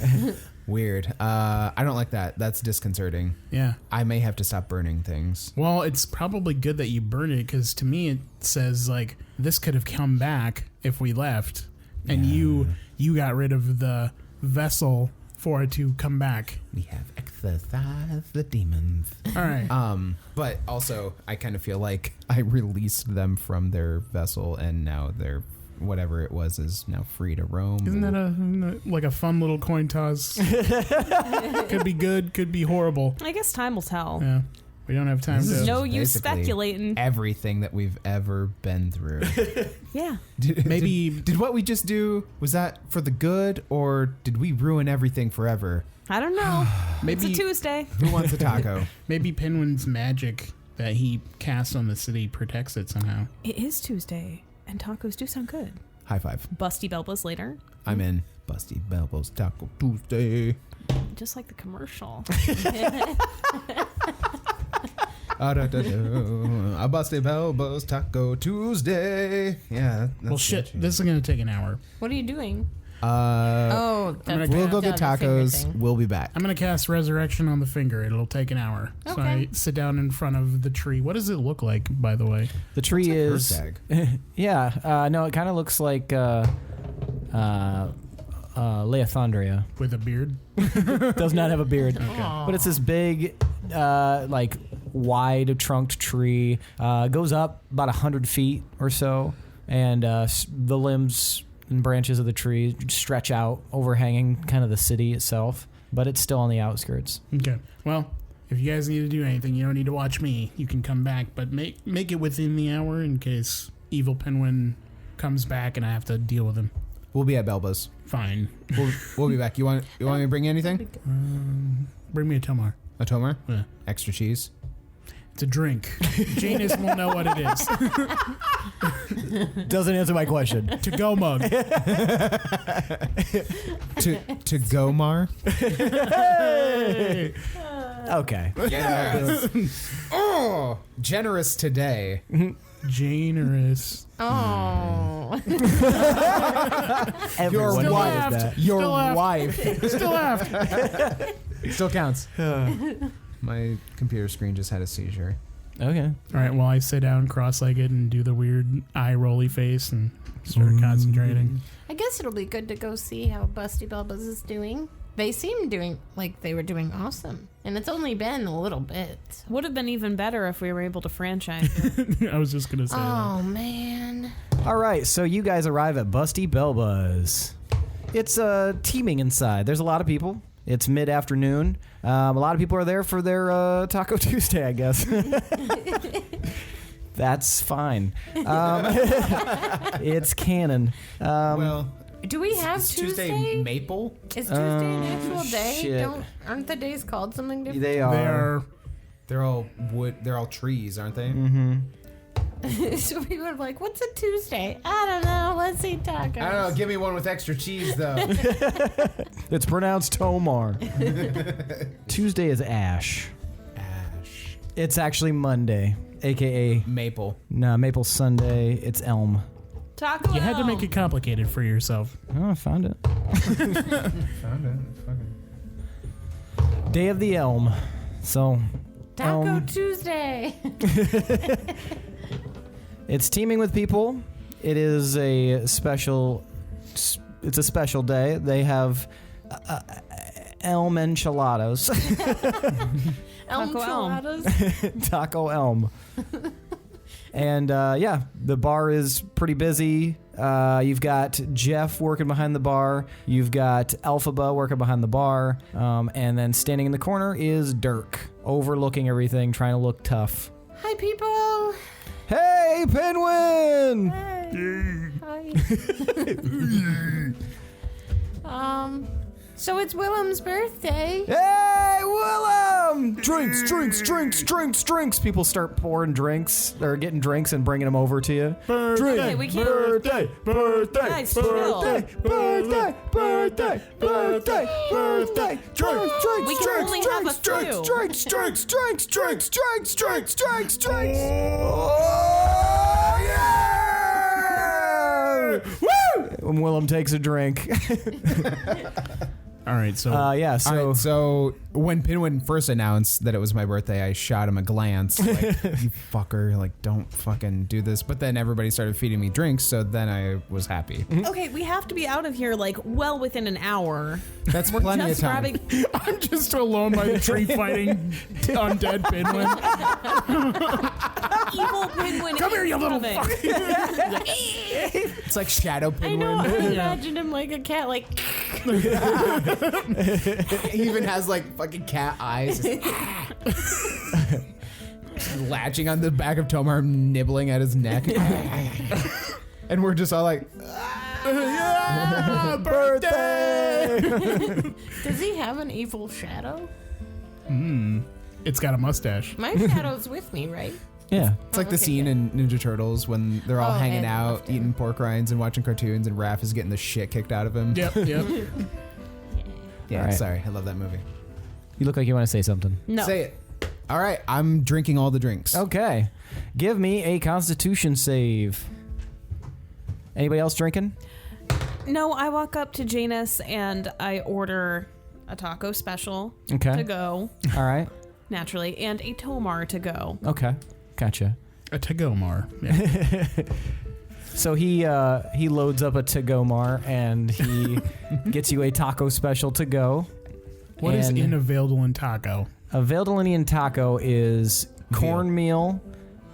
Weird. I don't like that. That's disconcerting. Yeah. I may have to stop burning things. Well, it's probably good that you burn it because to me it says like this could have come back if we left, and you got rid of the vessel for it to come back. We have exorcised the demons. All right. But also, I kind of feel like I released them from their vessel, and now their whatever it was is now free to roam. Isn't that like a fun little coin toss? Could be good, could be horrible. I guess time will tell. Yeah. We don't have time to. No use Basically speculating. Everything that we've ever been through. Yeah. Did what we just do, was that for the good, or did we ruin everything forever? I don't know. Maybe It's a Tuesday. Who wants a taco? Maybe Pinwin's magic that he casts on the city protects it somehow. It is Tuesday, and tacos do sound good. High five. Busty Belbas later. I'm in. Busty Belbo's Taco Tuesday. Just like the commercial. A Busty Belbo's Taco Tuesday. Yeah. That's Well, shit. catchy. This is going to take an hour. What are you doing? I'm gonna We'll go down get the finger tacos. thing. We'll be back. I'm going to cast Resurrection on the finger. It'll take an hour. So Okay. I sit down in front of the tree. What does it look like, by the way? The tree is. Tag. Yeah. No, it kind of looks like Leothandria. With a beard? Does not have a beard. But it's this big, like, wide trunked tree. Goes up about 100 feet or so. And the limbs and branches of the tree stretch out, overhanging kind of the city itself. But it's still on the outskirts. Okay. Well, if you guys need to do anything, you don't need to watch me. You can come back, but make it within the hour in case evil Pinwin comes back and I have to deal with him. We'll be at Belbo's. Fine. We'll be back. You want me to bring anything? Bring me a Tomar. A Tomer? Yeah. Extra cheese? It's a drink. Janus will know what it is. Doesn't answer my question. To go mug. To Gomar? Hey! Okay. Yes. Oh, generous today. Janus. Oh. Everyone Your wanted laughed. that. Your Still laughed. wife. Still laughed. Still counts. My computer screen just had a seizure. Okay. All right, well, I sit down cross-legged and do the weird eye-rolly face and start concentrating. I guess it'll be good to go see how Busty Belbas is doing. They seem doing like they were doing awesome. And it's only been a little bit. Would have been even better if we were able to franchise it. I was just going to say that. Oh, man. All right, so you guys arrive at Busty Belbas. It's teeming inside. There's a lot of people. It's mid-afternoon. A lot of people are there for their Taco Tuesday, I guess. That's fine. It's canon. Well, Do we have is Tuesday? Maple? Is Tuesday an actual day? shit. Aren't the days called something different? They They are. are... They're all wood. They're all trees, aren't they? So people are like, what's a Tuesday? I don't know. Let's eat tacos. I don't know. Give me one with extra cheese, though. It's pronounced Tomar. Tuesday is Ash. Ash. It's actually Monday, a.k.a. Maple. Maple Sunday. It's Elm. Taco You had to make Elm. it complicated for yourself. Oh, I found it. Found it. Fucking. Day of the Elm. So, Taco Elm. Tuesday. It's teeming with people. It is a special. It's a special day. They have Elm enchiladas. Elm Taco Elm. enchiladas. Taco Elm. And yeah, the bar is pretty busy. You've got Jeff working behind the bar. You've got Alphaba working behind the bar. And then standing in the corner is Dirk, overlooking everything, trying to look tough. Hi, people. Hey, Pinwin! Hi. So it's Willem's birthday. Hey, Willem! Drinks, drinks, drinks, drinks, drinks. People start pouring drinks. They're getting drinks and bringing them over to you. Hey, we can't. Birthday, birthday, Guys, chill. birthday, birthday, birthday, birthday, birthday. Drinks, drinks, We can drinks, only have a drinks, drinks, few. drinks, drinks, drinks, drinks, drinks, drinks, drinks, drinks. Oh, yeah! Woo! when Willem takes a drink. All right, so Yeah. All So right, so when Pinwin first announced that it was my birthday, I shot him a glance, like, you fucker, like, don't fucking do this. But then everybody started feeding me drinks, so then I was happy. Okay, we have to be out of here like well within an hour. That's plenty of Just time. grabbing. I'm just alone by the tree fighting undead Pinwin. Evil Pinwin. Come here, you little coming. fuck. It's like Shadow I know. I Pinwin. imagined him like a cat, like. He even has like fucking cat eyes. Latching on the back of Tomar, nibbling at his neck. And we're just all like, Yeah, birthday. Does he have an evil shadow? It's got a mustache. My shadow's with me, right? yeah. it's like the Okay, scene good. in Ninja Turtles when they're all Oh, hanging and out, left him. eating pork rinds and watching cartoons, and Raph is getting the shit kicked out of him. Yep. Yeah, All right. sorry, I love that movie. You look like you want to say something. No. Say it. All right, I'm drinking all the drinks. Okay. Give me a Constitution save. Anybody else drinking? No, I walk up to Janus and I order a taco special Okay. to go, All right. naturally, and a Tomar to go. Okay. Gotcha. A Tagomar. Yeah. So he loads up a to-go-mar and he gets you a taco special to go. What is And in a Valdelin taco? a Valdelinian taco is cornmeal,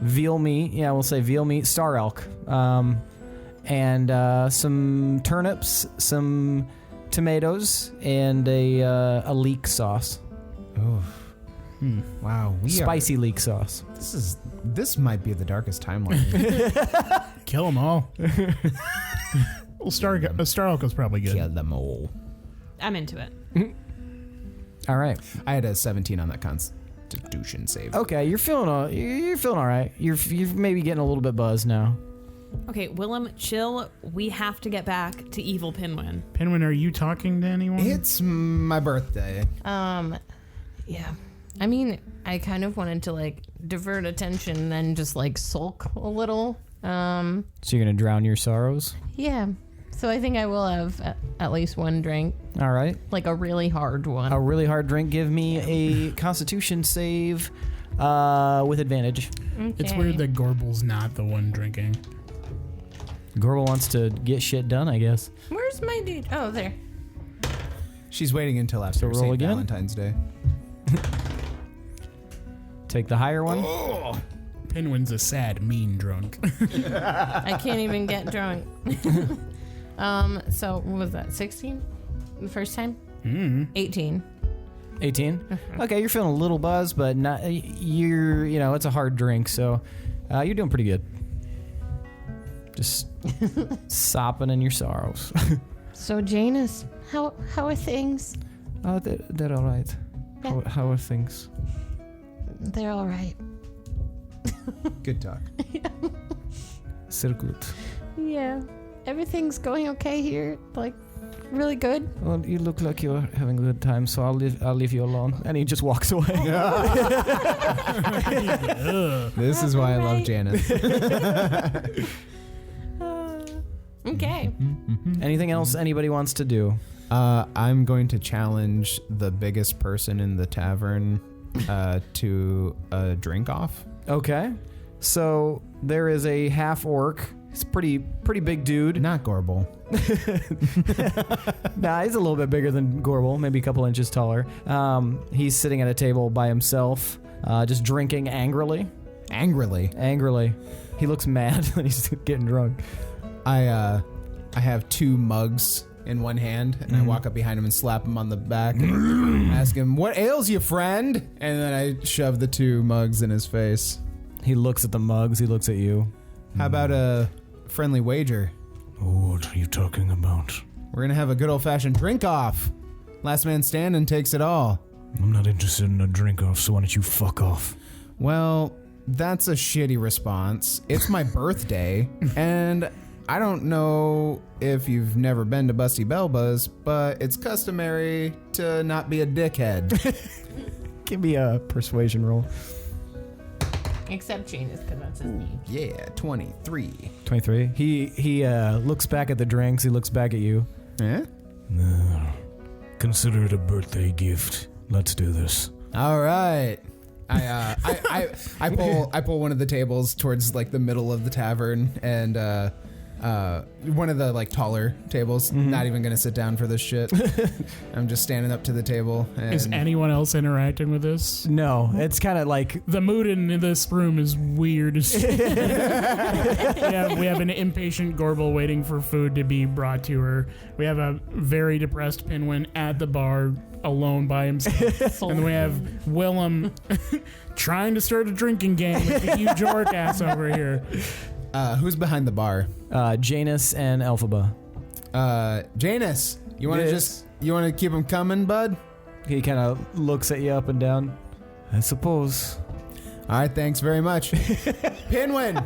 veal meat. Yeah, we'll say veal meat, star elk, and some turnips, some tomatoes, and a leek sauce, Oh. Wow, spicy leek sauce. This might be the darkest timeline. Kill them all. Well, Star Elko's probably good. Kill them all. I'm into it. All right. I had a 17 on that Constitution save. Okay, you're feeling all right. You're maybe getting a little bit buzzed now. Okay, Willem, chill. We have to get back to Evil Pinwin. Pinwin, are you talking to anyone? It's my birthday. Yeah. I mean, I kind of wanted to like divert attention and then just like sulk a little. So you're gonna drown your sorrows. Yeah. So I think I will have at least one drink, All right. like a really hard one. A really hard drink. Give me a Constitution save with advantage. It's Okay. weird that Gorbel's not the one drinking. Gorbel wants to get shit done, I guess. Where's my dude? Oh, there. She's waiting until after roll St. again? Valentine's Day. Take the higher one. Pinwin's a sad, mean drunk. I can't even get drunk. So what was that? 16? The first time? 18. 18. Okay, you're feeling a little buzzed, but not. It's a hard drink, so you're doing pretty good. Just sopping in your sorrows. So Janus, how are things? Oh, they're all right. Yeah. How are things? They're all right. Good talk. Sehr good. Yeah. Everything's going okay here. Like, really good. Well, you look like you're having a good time, so I'll leave you alone. And he just walks away. This is why I love Right. Janice. Okay. Anything else anybody wants to do? I'm going to challenge the biggest person in the tavern to a drink off. Okay. So there is a half-orc. He's a pretty big dude. Not Gorbel. Nah, he's a little bit bigger than Gorbel, maybe a couple inches taller. He's sitting at a table by himself, just drinking angrily. Angrily. He looks mad when he's getting drunk. I have two mugs in one hand, and I walk up behind him and slap him on the back and ask him, "What ails you, friend?" And then I shove the two mugs in his face. He looks at the mugs. He looks at you. How about a friendly wager? What are you talking about? We're gonna have a good old-fashioned drink-off. Last man standing takes it all. I'm not interested in a drink-off, so why don't you fuck off? Well, that's a shitty response. It's my birthday, and I don't know if you've never been to Busty Belba's, but it's customary to not be a dickhead. Give me a persuasion roll. Except Janus, because that's his name. Yeah, 23. 23. He looks back at the drinks. He looks back at you. Yeah? Consider it a birthday gift. Let's do this. All right. I pull one of the tables towards like the middle of the tavern, and one of the like taller tables. Not even gonna sit down for this shit. I'm just standing up to the table. And Is anyone else interacting with this? No, it's kind of like The mood in this room is weird. We have an impatient Gorbel waiting for food to be brought to her. We have a very depressed Pinwin at the bar alone by himself. And then we have Willem trying to start a drinking game with the huge orc ass over here. who's behind the bar? Janus and Elphaba. Janus, you want to Yes. you want to keep them coming, bud? He kind of looks at you up and down. I suppose. All right, thanks very much. Pinwin,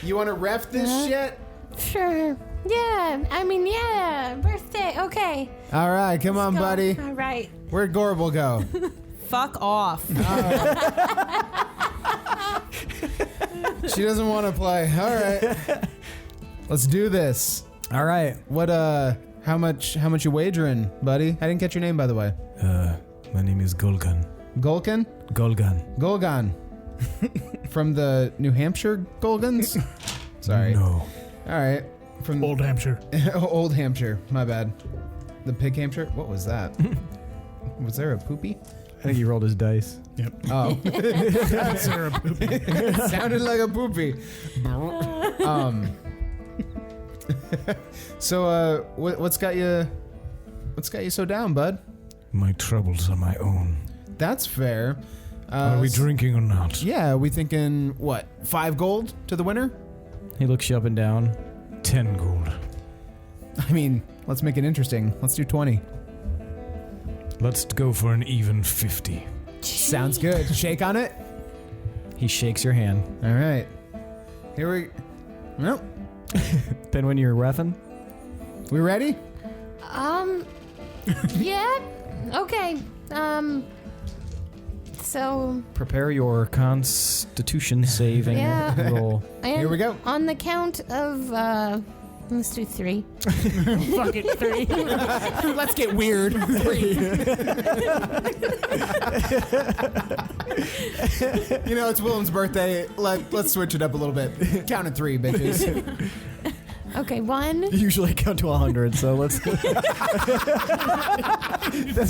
you want to ref this shit? Sure. Yeah. I mean, yeah. Birthday. Okay. All right, come on, Go. buddy. All right. Where'd Gorbel go? Fuck off. She doesn't want to play. All right, let's do this. All right. What? How much you wagering, buddy? I didn't catch your name, by the way. My name is Golgan. Golgan? Golgan. From the New Hampshire Golgans? Sorry. No. All right. From Old Hampshire. Old Hampshire. My bad. The Pig Hampshire? What was that? Was there a poopy? I think he rolled his dice. Yep. Oh. That's Sarah Poopy. It sounded like a poopy. So what's got you so down, bud? My troubles are my own. That's fair. Are we drinking or not? Yeah, we thinking what? 5 gold to the winner? He looks you up and down. 10 gold. I mean, let's make it interesting. Let's do 20. Let's go for an even 50. Sounds good. Shake on it. He shakes your hand. All right. Here we. Nope. Pinwin, you're reffing? We ready? Yeah. Okay. So Prepare your Constitution saving Yeah. roll. Here we go. On the count of let's do 3. Fuck it, 3. Let's get weird. You know, it's Willem's birthday. Let's switch it up a little bit. Count at 3, bitches. Okay, 1. You usually count to 100, so let's. That's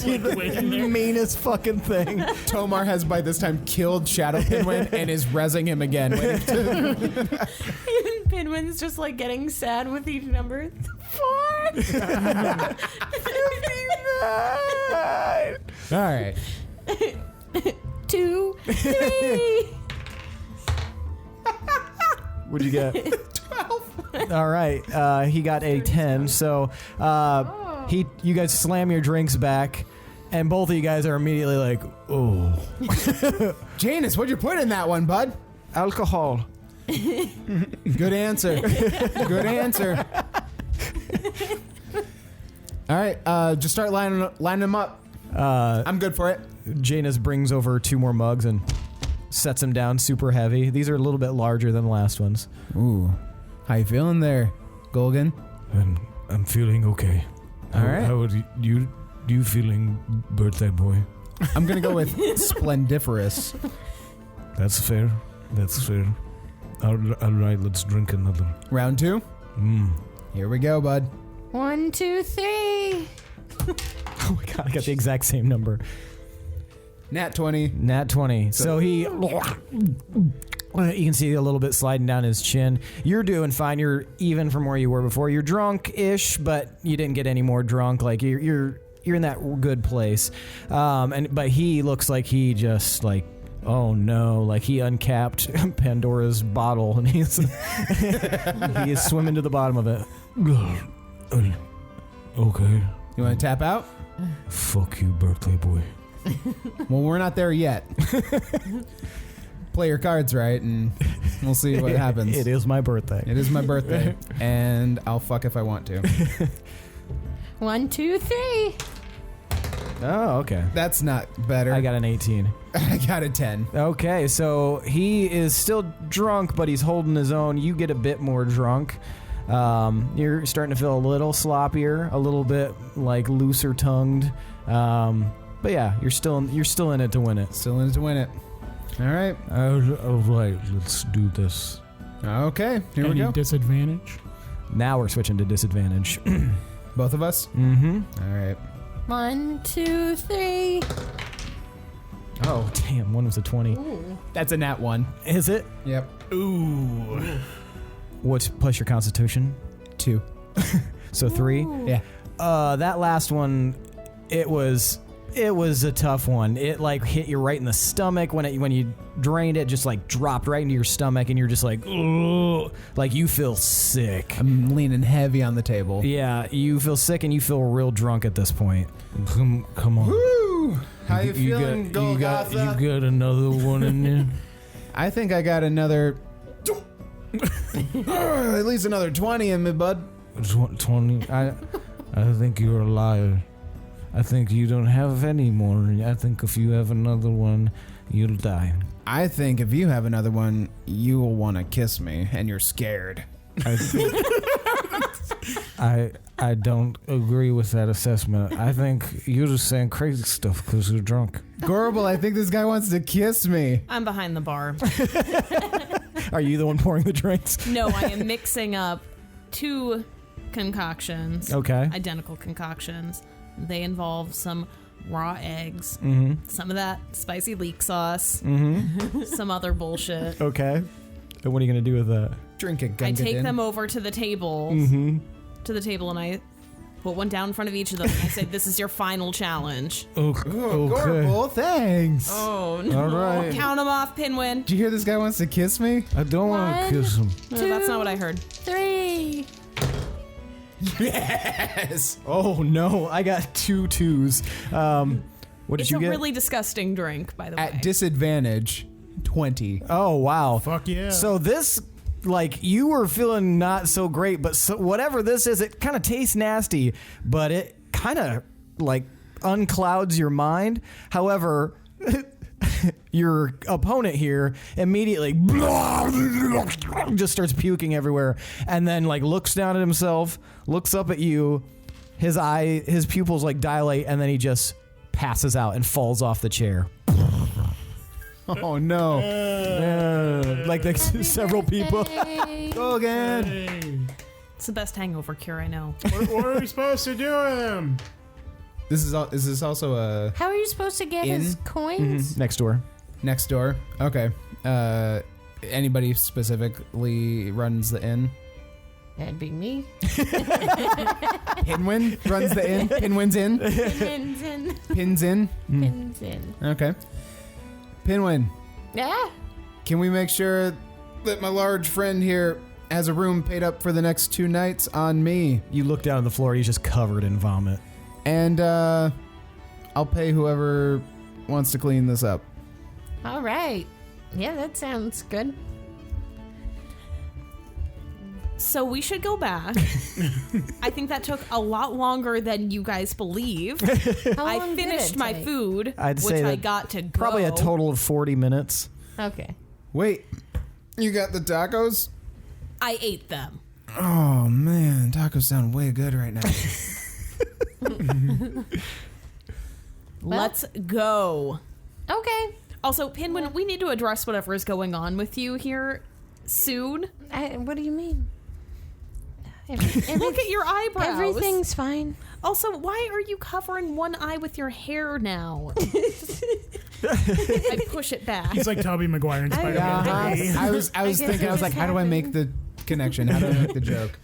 the meanest fucking thing. Tomar has by this time killed Shadow Pinwin and is rezzing him again. Pinwin's just like getting sad with each number. 4. 59. All right. 2, 3. What'd you get? 12. All right. He got a 10. So you guys slam your drinks back, and both of you guys are immediately like, oh. Janus, what'd you put in that one, bud? Alcohol. Good answer. Good answer. All right. Just start lining them up. I'm good for it. Janus brings over 2 more mugs and sets them down super heavy. These are a little bit larger than the last ones. Ooh. How you feeling there, Golgan? And I'm feeling okay. All right. How are you feeling, birthday boy? I'm going to go with splendiferous. That's fair. All right, let's drink another. Round 2. Here we go, bud. 1, 2, 3. Oh my god, I got the exact same number. Nat 20. Nat 20. So he... You can see a little bit sliding down his chin. You're doing fine. You're even from where you were before. You're drunk-ish, but you didn't get any more drunk. Like you're in that good place. But he looks like he just like, oh no, like he uncapped Pandora's bottle and he is swimming to the bottom of it. Okay. You want to tap out? Fuck you, birthday boy. Well, we're not there yet. Play your cards right, and we'll see what happens. It is my birthday. It is my birthday, and I'll fuck if I want to. 1, 2, 3. Oh, okay. That's not better. I got an 18. I got a 10. Okay, so he is still drunk, but he's holding his own. You get a bit more drunk. You're starting to feel a little sloppier, a little bit like looser tongued. But yeah, you're still in it to win it. Still in it to win it. All right. All right, let's do this. Okay, here we Any go. disadvantage? Now we're switching to disadvantage. Both of us? Mm-hmm. All right. 1, 2, 3. Oh, damn. One was a 20. Ooh. That's a nat 1. Is it? Yep. Ooh. What's plus your constitution? 2. So 3? Yeah. That last one, it was a tough one. It like hit you right in the stomach when you drained it, just like dropped right into your stomach, and you're just like, ugh, like you feel sick. I'm leaning heavy on the table. Yeah, you feel sick and you feel real drunk at this point. Come on. Woo! How you feeling, you got Golgotha? another one in there? I think I got another... at least another 20 in me, bud. 20. I think you're a liar. I think you don't have any more. I think if you have another one, you'll die. I think if you have another one, you will want to kiss me, and you're scared. I think I don't agree with that assessment. I think you're just saying crazy stuff because you're drunk. Gorbel, I think this guy wants to kiss me. I'm behind the bar. Are you the one pouring the drinks? No, I am mixing up 2 concoctions. Okay. Identical concoctions. They involve some raw eggs, some of that spicy leek sauce, some other bullshit. Okay. And what are you going to do with that? Drink it, I Gunga take Din. them over to the table, and I put one down in front of each of them, and I say, "This is your final challenge." Okay. Gorbel, thanks. Oh no! All right. Count them off, Pinwin. Did you hear this guy wants to kiss me? I don't want to 1, kiss him. No, that's not what I heard. 3. Yes. Oh, no. I got 2 2s. What did It's you a get? really disgusting drink, by the way. At disadvantage, 20. Oh, wow. Fuck yeah. So this, like, you were feeling not so great, but whatever this is, it kind of tastes nasty, but it kind of, like, unclouds your mind. However, your opponent here immediately just starts puking everywhere, and then, like, looks down at himself, looks up at you, his pupils, like, dilate, and then he just passes out and falls off the chair. Oh, no. Like several people. Go again. It's the best hangover cure I know. What are we supposed to do with him? Is this also a How are you supposed to get his coins? Next door. next door? Okay. Anybody specifically runs the inn? That'd be me. Pinwin runs the inn. Pinwin's inn. Pins in. Pin's inn. Pins in. Okay. Pinwin, Yeah. can we make sure that my large friend here has a room paid up for the next 2 nights on me? You look down on the floor, he's just covered in vomit. And I'll pay whoever wants to clean this up. All right. Yeah, that sounds good. So we should go back. I think that took a lot longer than you guys believe. How I long did finished it my take? food, I'd which say I that got to go. Probably a total of 40 minutes. Okay. Wait, you got the tacos? I ate them. Oh man, tacos sound way good right now. Let's go. Okay. Also, Pinwin, we need to address whatever is going on with you here soon. What do you mean? Look at your eyebrows. Everything's fine. Also, why are you covering one eye with your hair now? I push it back. He's like Tobey Maguire in Spider-Man. I was guess thinking, I was it like, just how do I make the connection? How do I make the joke?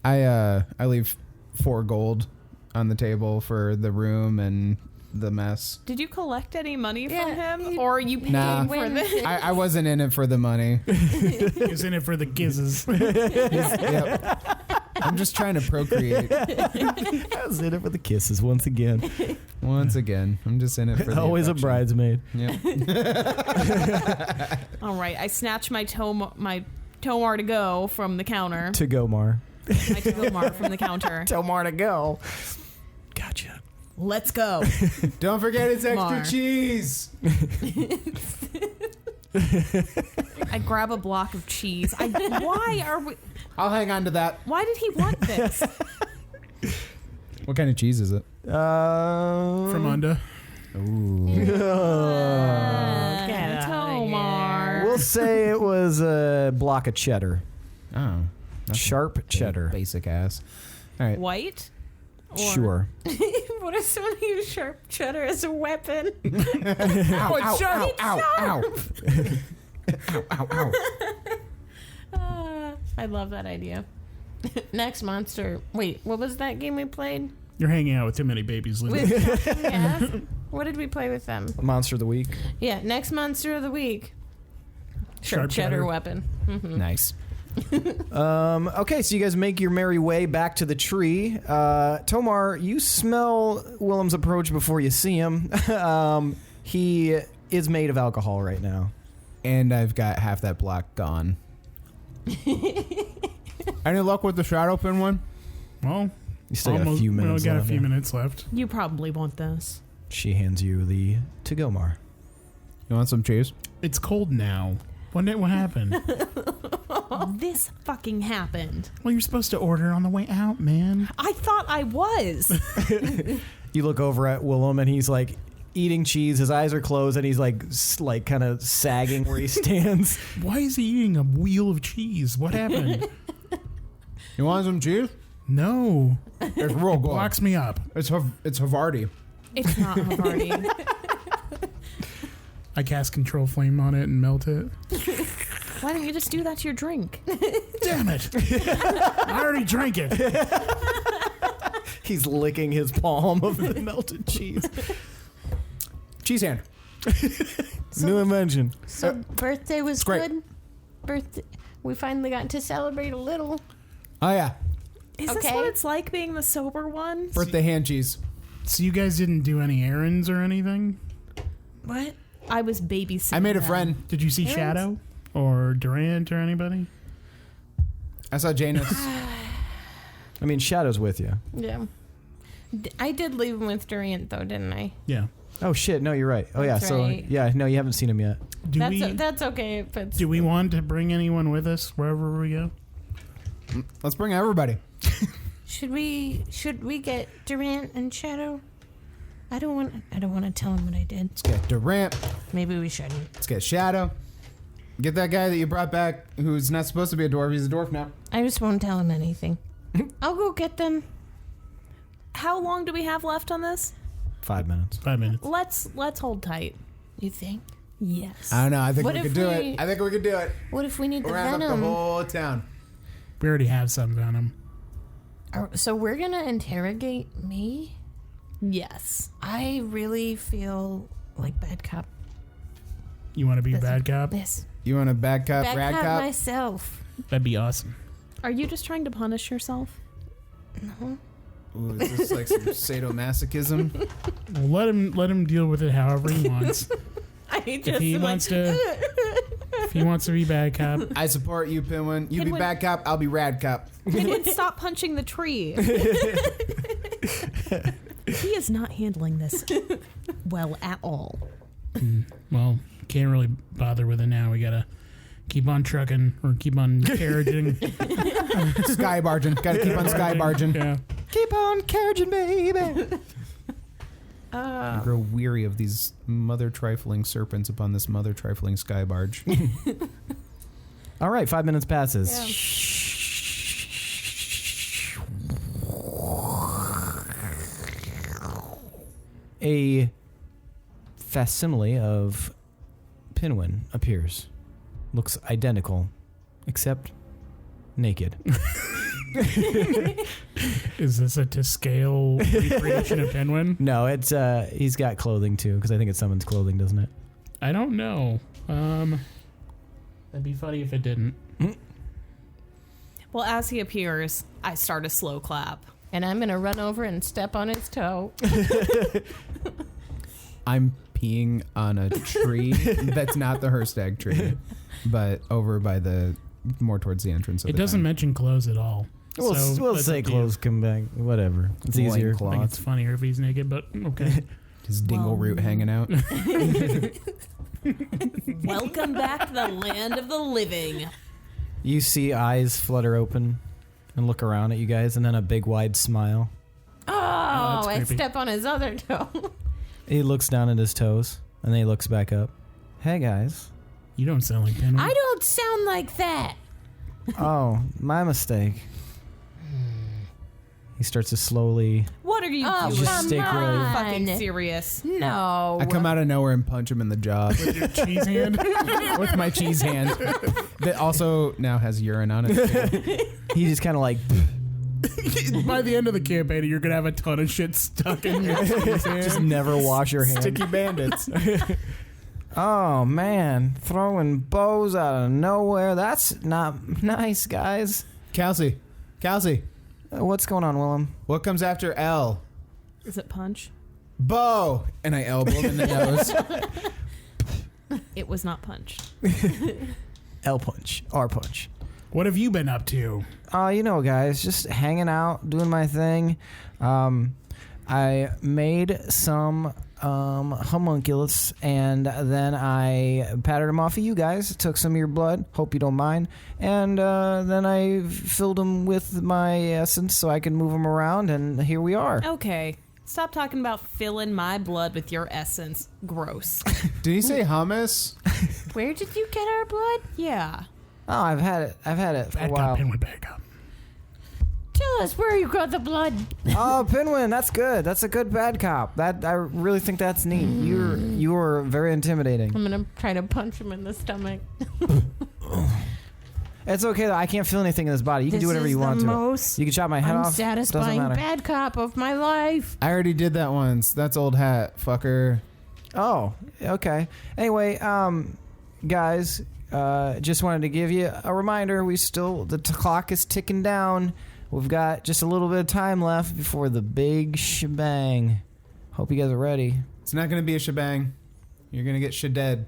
I leave 4 gold on the table for the room and the mess. Did you collect any money from Yeah, him? Or are you paying Nah. for this? I wasn't in it for the money. He's in it for the gizzes. Yep. I'm just trying to procreate. I was in it for the kisses once again. Once again, I'm just in it for the Always a affection. bridesmaid. Yep. All right, I snatch my Tomar to go from the counter. To go, Mar. My Tomar from the counter. Tell Mar to go. Gotcha. Let's go. Don't forget it's extra Mar. cheese. I grab a block of cheese. Why are we? I'll hang on to that. Why did he want this? What kind of cheese is it? From under. Tomar. We'll say it was a block of cheddar. Oh. That's Sharp cheddar. Basic ass. All right. White? Or- Sure. What if someone used sharp cheddar as a weapon? Ow, ow, sharp, ow, ow, ow. Ow, ow. I love that idea. Next monster. Wait, what was that game we played? You're hanging out with too many babies, Lindsey. Yeah. What did we play with them? Monster of the week. Yeah, next monster of the week. Sharp cheddar cheddar. weapon. Mm-hmm. Nice. Okay, so you guys make your merry way back to the tree. Tomar, you smell Willem's approach before you see him. He is made of alcohol right now. And I've got half that block gone. Any luck with the shadow pin one? Well, You still got a few minutes We got left. a few minutes left. You probably want this. She hands you the to-go mar. You want some cheese? It's cold now. What happened? This fucking happened. Well, you're supposed to order on the way out, man. I thought I was. You look over at Willem and he's like eating cheese. His eyes are closed and he's like kind of sagging where he stands. Why is he eating a wheel of cheese? What happened? You want some cheese? No. It's real good. Blocks me up. It's Havarti. It's not Havarti. I cast control flame on it and melt it. Why don't you just do that to your drink? Damn it. I already drank it. He's licking his palm of the melted cheese. Cheese hand. New invention. So birthday was great. good. Birthday. We finally got to celebrate a little. Oh, yeah. Is this Okay. what it's like being the sober one? Birthday hand cheese. So you guys didn't do any errands or anything? What? I was babysitting. I made a them. friend. Did you see Shadow or Durant or anybody? I saw Janus. I mean, Shadow's with you. Yeah. I did leave him with Durant though, didn't I? Yeah. Oh shit! No, you're right. Oh yeah. That's So right. yeah, no, you haven't seen him yet. That's okay. If it's, Do we want to bring anyone with us wherever we go? Let's bring everybody. should we get Durant and Shadow? I don't want to tell him what I did. Let's get Durant. Maybe we shouldn't. Let's get Shadow. Get that guy that you brought back who's not supposed to be a dwarf. He's a dwarf now. I just won't tell him anything. I'll go get them. How long do we have left on this? 5 minutes. 5 minutes. Let's hold tight. You think? Yes. I don't know. I think What we if could do we- it. I think we could do it. What if we need the Round up venom? the whole town. We already have some venom. So we're gonna interrogate me? Yes. I really feel like bad cop. You want to be a bad cop? This You want a bad cop, bad rad cop, cop? myself. That'd be awesome. Are you just trying to punish yourself? No. Ooh, is this like some sadomasochism? Well, let him deal with it however he wants. If If he wants to be bad cop, I support you, Pinwin. You be Pinwin- bad cop, I'll be rad cop. Pinwin, stop punching the tree. He is not handling this well at all. well, can't really bother with it now. We gotta keep on trucking or keep on carriaging. Sky barging. Gotta keep on sky barging. Yeah. Keep on carriaging, baby. I grow weary of these mother trifling serpents upon this mother trifling sky barge. All right, 5 minutes passes. A facsimile of Pinwin appears. Looks identical, except naked. Is this a to scale recreation of Pinwin? No, it's he's got clothing too, because I think it summons clothing, doesn't it? I don't know. That'd be funny if it didn't. Well, as he appears, I start a slow clap. And I'm gonna run over and step on his toe. I'm peeing on a tree that's not the Herstag tree, but over by more towards the entrance of It the doesn't town. mention clothes at all. We'll that's say up to you. clothes come back. Whatever. It's easier. I think it's funnier if he's naked, but okay. His Dingleroot hanging out. Welcome back to the land of the living. You see eyes flutter open and look around at you guys, and then a big wide smile. Oh, that's I creepy. step on his other toe. He looks down at his toes, and then he looks back up. Hey, guys. You don't sound like Pinwin. I don't sound like that. Oh, my mistake. He starts to slowly... What are you Oh, doing? Just stick come really- on. Fucking serious. No. I come out of nowhere and punch him in the jaw With your cheese hand. with my cheese hand. That also now has urine on it. He just kind of like... By the end of the campaign, you're gonna have a ton of shit stuck in your cheese hand. just never wash your hands. Sticky bandits. Oh, man. Throwing bows out of nowhere. That's not nice, guys. Kelsey. What's going on, Willem? What comes after L? Is it punch? Bow. And I elbow him in the nose. It was not punch. L punch. R punch. What have you been up to? You know, guys, just hanging out, doing my thing. I made some homunculus, and then I patted them off of you guys, took some of your blood, hope you don't mind, and then I filled them with my essence so I can move them around, and here we are. Okay. Stop talking about filling my blood with your essence. Gross. Did he say hummus? Where did you get our blood? Yeah. Oh, I've had it for Bad a cop, while. Pinwin, bad cop. Tell us where you got the blood. Oh, Pinwin, that's good. That's a good bad cop. That I really think that's neat. You're very intimidating. I'm gonna try to punch him in the stomach. It's okay though. I can't feel anything in this body. You can do whatever you want to. Most You can chop my head off. Doesn't unsatisfying matter. bad cop of my life. I already did that once. That's old hat, fucker. Oh, okay. Anyway, guys, just wanted to give you a reminder. The clock is ticking down. We've got just a little bit of time left before the big shebang. Hope you guys are ready. It's not going to be a shebang. You're going to get sheded.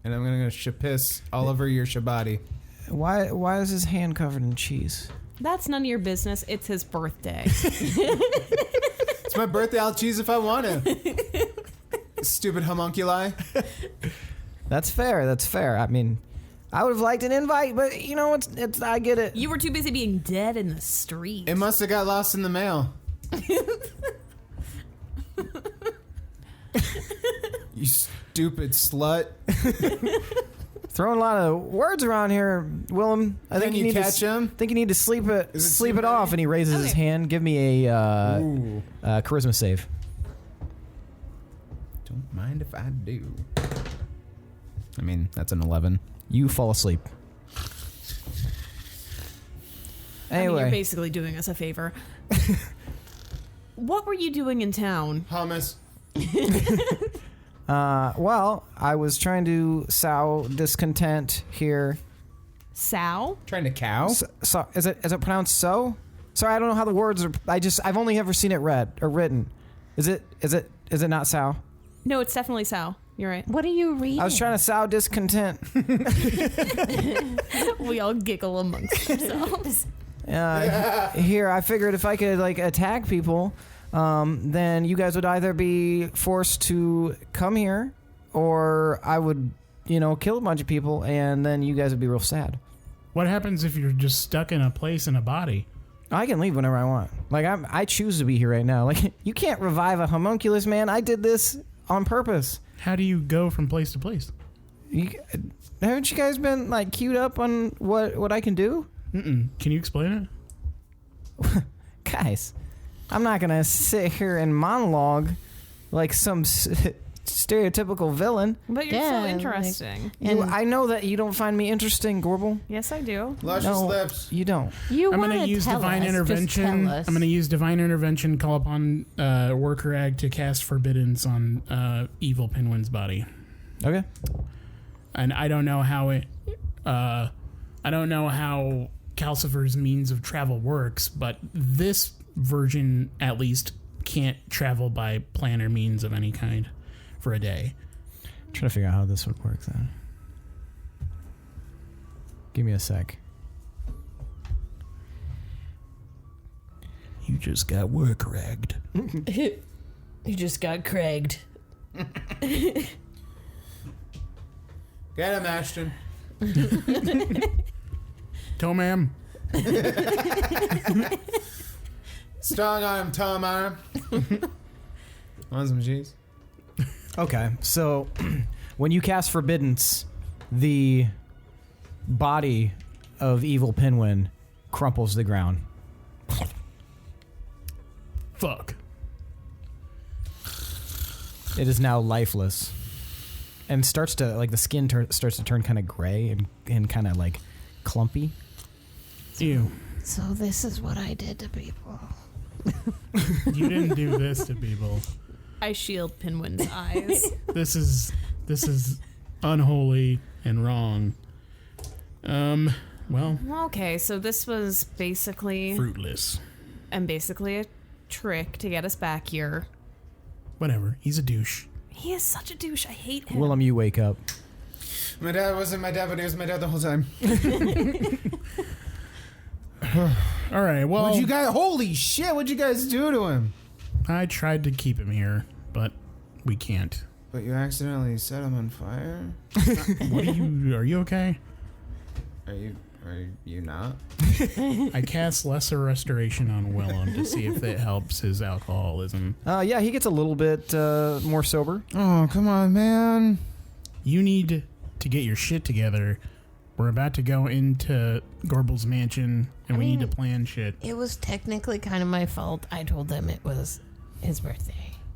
And I'm going to shapiss all over your shabody. Why is his hand covered in cheese? That's none of your business. It's his birthday. It's my birthday. I'll choose if I want to. Stupid homunculi. That's fair. That's fair. I mean, I would have liked an invite, but you know, it's I get it. You were too busy being dead in the street. It must have got lost in the mail. You stupid slut. Throwing a lot of words around here, Willem. I think Can you you need catch to, him? think you need to sleep it Is it too off. many? And he raises his hand. Give me a charisma save. Don't mind if I do. I mean, that's an 11. You fall asleep. I mean, Anyway, you're basically doing us a favor. What were you doing in town? Hummus. well, I was trying to sow discontent here. Sow? Trying to cow? So is it pronounced so? Sorry, I don't know how the words are. I've only ever seen it read or written. Is it not sow? No, it's definitely sow. You're right. What are you reading? I was trying to sow discontent. We all giggle amongst ourselves. Here, I figured if I could attack people, then you guys would either be forced to come here, or I would, kill a bunch of people, and then you guys would be real sad. What happens if you're just stuck in a place in a body? I can leave whenever I want. I choose to be here right now. You can't revive a homunculus, man. I did this on purpose. How do you go from place to place? Haven't you guys been queued up on what I can do? Mm-mm. Can you explain it? Guys, I'm not gonna sit here and monologue like some stereotypical villain. But you're Yeah, so like- interesting. I know that you don't find me interesting, Gorbel. Yes, I do. Luscious No, lips. you don't. You I'm want going to use divine intervention. I'm going to use divine intervention. Call upon worker ag to cast forbiddance on evil Pinwin's body. Okay. And I don't know how it. I don't know how Calcifer's means of travel works, but this version at least can't travel by plan or means of any kind for a day. I'm trying to figure out how this would work then. Give me a sec. just got work ragged. You just got cragged. Get him, Ashton. Tomam. Strong arm, Tom arm. Want some cheese? Okay, so when you cast Forbiddance, the body of evil Pinwin crumples to the ground. Fuck. It is now lifeless, and starts to like the skin starts to turn kind of gray and kind of like clumpy. Ew. So this is what I did to people. You didn't do this to people. I shield Pinwin's eyes. This is unholy and wrong. Well, Okay, so this was basically fruitless. a trick to get us back here. Whatever. He's a douche. He is such a douche. I hate him. Willem, you wake up. My dad wasn't my dad, but he was my dad the whole time. All right. Well, Holy shit! What'd you guys do to him? I tried to keep him here, but we can't. But you accidentally set him on fire. What are you okay? Are you not? I cast Lesser Restoration on Willem to see if it helps his alcoholism. Yeah, he gets a little bit more sober. Oh, come on, man. You need to get your shit together. We're about to go into Gorbel's mansion, and we need to plan shit. It was technically kind of my fault. I told them it was his birthday.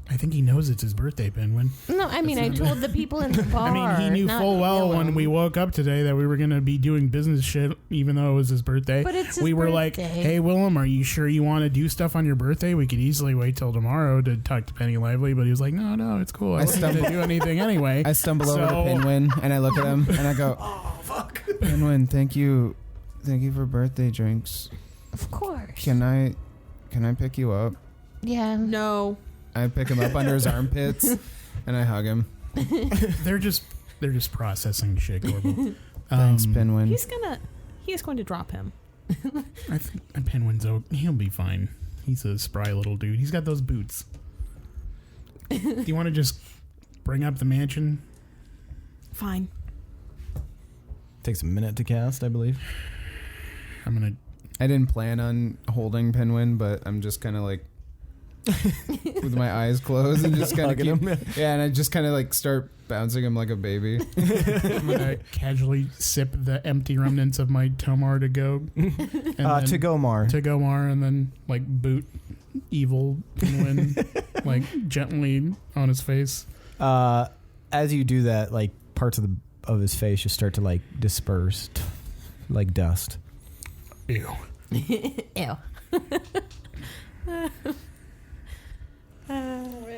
I think he knows it's his birthday, Pinwin. No, I mean, I told the people in the bar. I mean, he knew not full well Willem. when we woke up today that we were going to be doing business shit, even though it was his birthday. But it's his we were like, birthday. hey, Willem, are you sure you want to do stuff on your birthday? We could easily wait till tomorrow to talk to Penny Lively. But he was like, no, it's cool. I wasn't going to do anything anyway. I stumble over to Pinwin and I look at him and I go, "Oh fuck, Pinwin, thank you for birthday drinks. Of course. Can I pick you up?" Yeah. No. I pick him up under his armpits and I hug him. They're just processing shit, Gorbel. Thanks, Pinwin. He is going to drop him. I think Pinwin's he'll be fine. He's a spry little dude. He's got those boots. Do you want to just bring up the mansion? Fine. Takes a minute to cast, I believe. I didn't plan on holding Pinwin, but I'm just kind of like with my eyes closed and just kind of keep him. Yeah, and I just kind of like start bouncing him like a baby. I'm gonna casually sip the empty remnants of my Tomar to go. To go Mar, and then like boot evil Pinwin like gently on his face. As you do that, like parts of his face just start to like disperse, like dust. Ew. Ew. I'm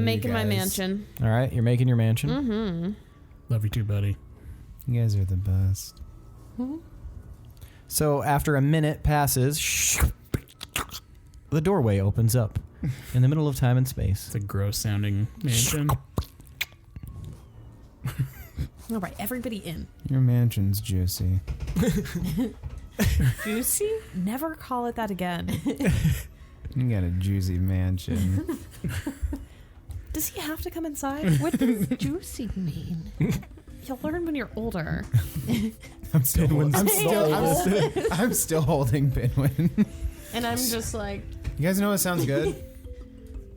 making my mansion. All right, you're making your mansion. Mm-hmm. Love you too, buddy. You guys are the best. So after a minute passes, the doorway opens up in the middle of time and space. It's a gross sounding mansion. All right, everybody in. Your mansion's juicy. Juicy? Never call it that again. You got a juicy mansion. Does he have to come inside? What does juicy mean? You'll learn when you're older. I'm still holding Pinwin. And I'm just like, You guys know what sounds good?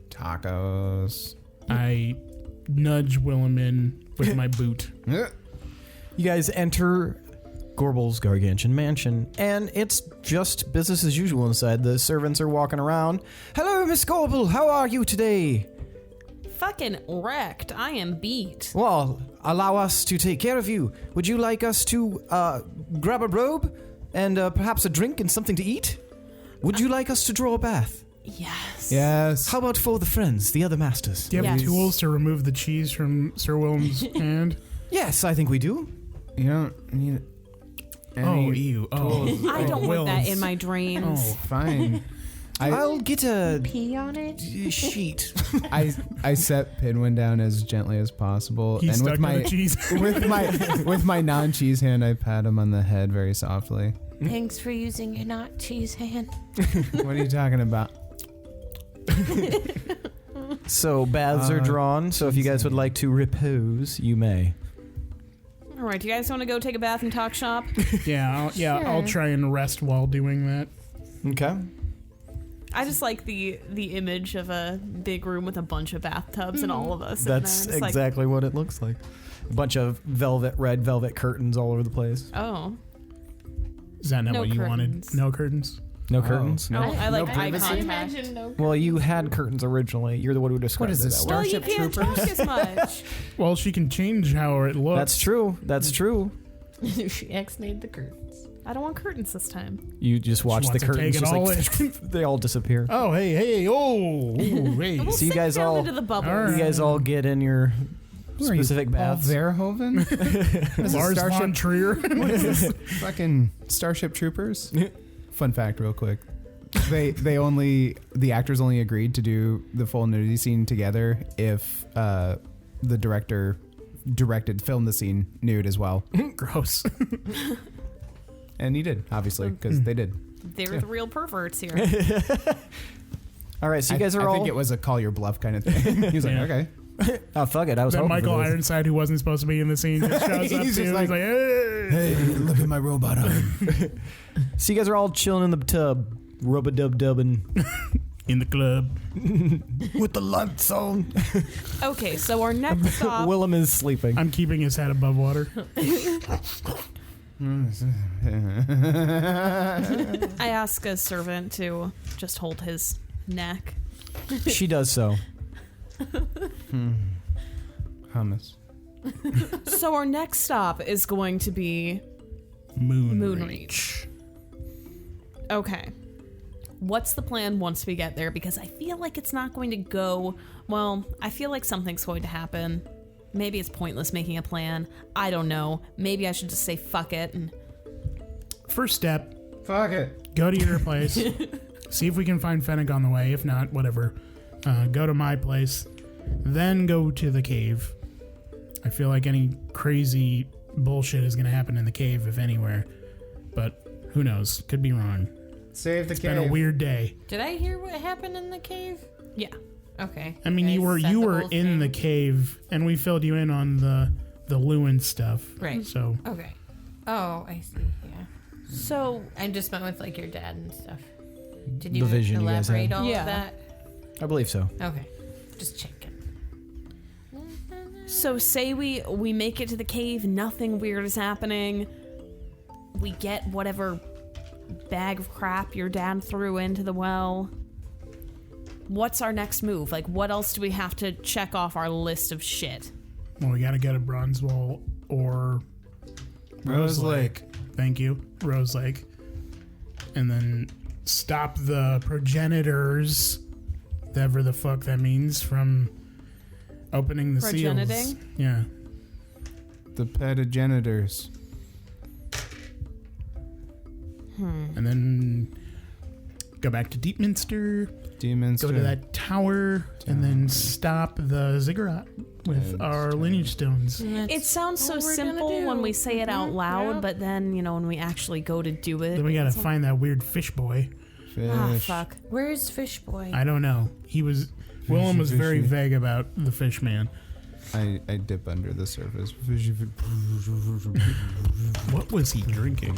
Tacos. I nudge Willem in with my boot. You guys enter Gorbel's gargantuan mansion, and it's just business as usual inside. The servants are walking around. Hello, Miss Gorbel. How are you today? Fucking wrecked. I am beat. Well, allow us to take care of you. Would you like us to grab a robe and perhaps a drink and something to eat? Would you like us to draw a bath? Yes. Yes. How about for the friends, the other masters? Do you have Yes. tools to remove the cheese from Sir Willem's hand? Yes, I think we do. You don't need Oh, any ew. Oh, I don't want that Willems. in my dreams. Oh, Fine. I'll get a Pee on it. sheet. I set Pinwin down as gently as possible, He's and stuck with on my the cheese. with my non-cheese hand, I pat him on the head very softly. Thanks for using your not cheese hand. What are you talking about? So baths are drawn. So if you guys would like to repose, you may. All right, do you guys want to go take a bath and talk shop? I'll try and rest while doing that. Okay. I just like the image of a big room with a bunch of bathtubs and all of us. That's in there. It's exactly what it looks like. A bunch of red velvet curtains all over the place. Like, oh. Is that not No what you wanted? curtains. No curtains? No curtains? No, I like eye privacy? contact. Well, you had curtains originally. You're the one who described What is it this, that way. Well, you Starship can't Troopers? talk as much. Well, she can change how it looks. That's true. That's true. She X-nayed the curtains. I don't want curtains this time. You just watch the wants to curtains take it just all like they all disappear. Oh, hey, hey. We'll So you sink guys down all- into the bubbles. All right. You guys all get in your specific baths. Verhoeven? Lars von Trier. Fucking Starship Troopers. Fun fact, real quick. The actors only agreed to do the full nudity scene together if the director filmed the scene nude as well. Gross. And he did, obviously, because they did. They're the real perverts here. All right, so you guys are I all. think it was a call your bluff kind of thing. He was Yeah. like, okay. Oh fuck it! I was Then hoping Michael for this. Ironside, who wasn't supposed to be in the scene, just shows up He's too. just like, He's like, hey. Hey, look at my robot arm. So you guys are all chilling in the tub, rub-a-dub-dubbing In the club. with the lights on. Okay, so our next stop. Willem is sleeping. I'm keeping his head above water. I ask a servant to just hold his neck. She does so. Hummus. So our next stop is going to be Moonreach. Okay. What's the plan once we get there? Because I feel like it's not going to go... Well, I feel like something's going to happen. Maybe it's pointless making a plan. I don't know. Maybe I should just say fuck it. And First step, Fuck it. go to your place. See if we can find Fennec on the way. If not, whatever. Go to my place. Then go to the cave. I feel like any crazy bullshit is going to happen in the cave, if anywhere. But who knows? Could be wrong. Save the It's been a weird day. Did I hear what happened in the cave? yeah. Okay. I mean, guys you were said the whole in the thing. cave, and we filled you in on the Lewin stuff. Right. So Okay. Oh, I see. Yeah. So I just meant with like your dad and stuff. Did The you vision you guys elaborate had. all Yeah. of that? I believe so. Okay. Just checking. So say we make it to the cave, nothing weird is happening. We get whatever bag of crap your dad threw into the well. What's our next move? Like, what else do we have to check off our list of shit? well, we got to get a Bronzewall or Rose Lake. Thank you, Rose Lake, and then stop the progenitors, whatever the fuck that means, from opening the seals. Progeniting? Yeah. The petagenitors. And then go back to Deepminster, Demons. go to that tower, and then stop the ziggurat with And our lineage stones. It sounds so what we're gonna simple when do. we say it out Mhm, loud, yeah. but then, when we actually go to do it. Then we gotta it's like, find that weird fish boy. Fish. Ah, fuck. Where's Fish Boy? I don't know. Willem was very fishy. vague about the fish man. I dip under the surface. What was he drinking?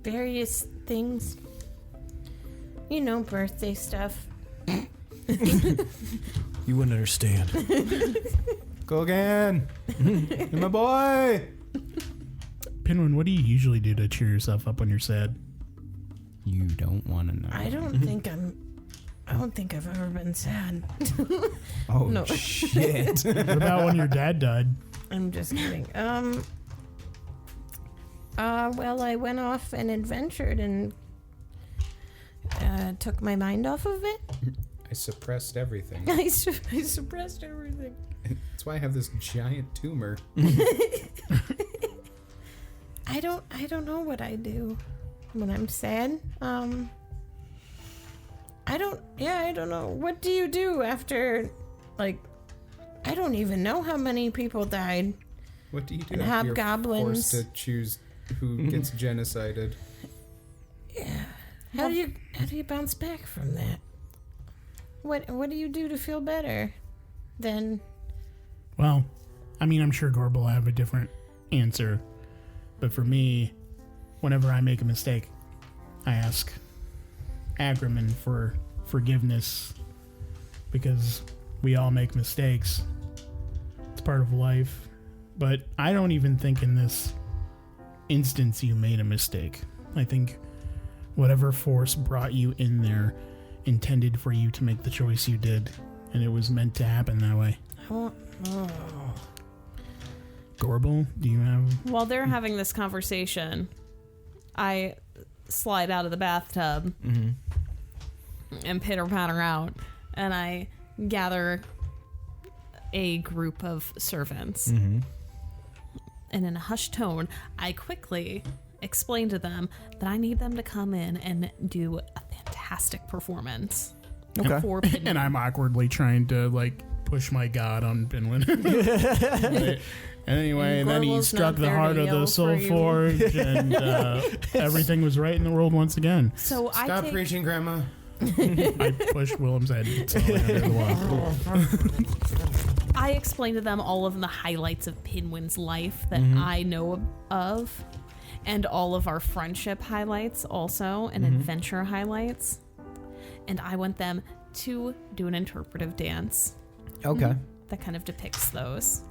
Various things. Birthday stuff. You wouldn't understand. Go again. You're my boy. Pinwin, what do you usually do to cheer yourself up when you're sad? You don't want to know. I don't think I've ever been sad. Oh, No. shit. What about when your dad died? I'm just kidding. Well, I went off and adventured and took my mind off of it. I suppressed everything. I suppressed everything. That's why I have this giant tumor. I don't know what I do when I'm sad. I don't know. What do you do after, like, I don't even know how many people died. What do you do And after you're hobgoblins. forced to choose who gets genocided? Yeah. How do you bounce back from that? What do you do to feel better than... Well, I mean, I'm sure Gorbel will have a different answer. But for me, whenever I make a mistake, I ask Agriman for forgiveness. Because we all make mistakes. It's part of life. But I don't even think in this instance you made a mistake. I think whatever force brought you in there intended for you to make the choice you did. And it was meant to happen that way. Gorbel, do you have... While they're having this conversation, I slide out of the bathtub and pitter-patter out, and I gather a group of servants. And in a hushed tone, I quickly explain to them that I need them to come in and do a fantastic performance. Okay. For Pinwin. And I'm awkwardly trying to, like, push my god on Pinwin. Anyway, and then he Gorbel's struck not the there heart to of the yell Soul for you. Forge, and everything was right in the world once again. So Stop preaching, Grandma. I pushed Willem's head solely under the wall. I explained to them all of the highlights of Pinwin's life that I know of, and all of our friendship highlights also, and adventure highlights. And I want them to do an interpretive dance Okay. that kind of depicts those.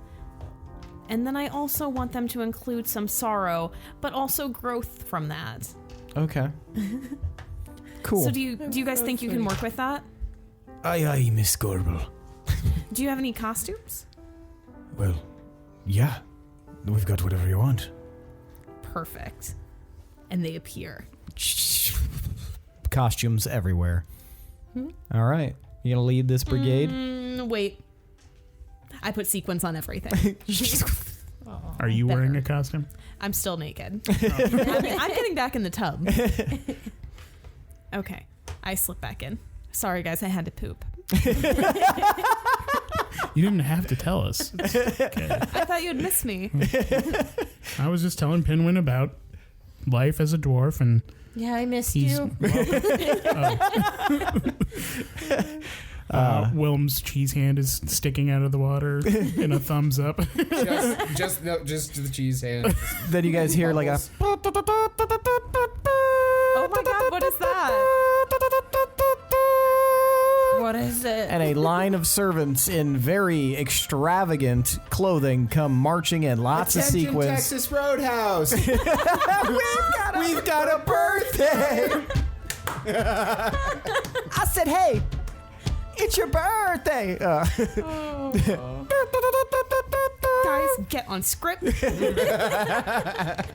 And then I also want them to include some sorrow, but also growth from that. Okay. Cool. So do you guys think you can work with that? Aye, Miss Gorbel. Do you have any costumes? Well, yeah. We've got whatever you want. Perfect. And they appear. Costumes everywhere. All right. You gonna lead this brigade? Wait. I put sequins on everything. Are you Better. wearing a costume? I'm still naked. I'm getting back in the tub. Okay. I slip back in. Sorry, guys. I had to poop. You didn't have to tell us. It's okay. I thought you'd miss me. I was just telling Pinwin about life as a dwarf, and Yeah, I missed he's you. Willem's cheese hand is sticking out of the water in a thumbs up. just the cheese hand. Then you guys hear like a Oh my god, what is that? What is it? and a line of servants in very extravagant clothing come marching in. Lots of Attention, sequins. Texas Roadhouse. We've got a birthday. I said, hey, it's your birthday. Guys, get on script.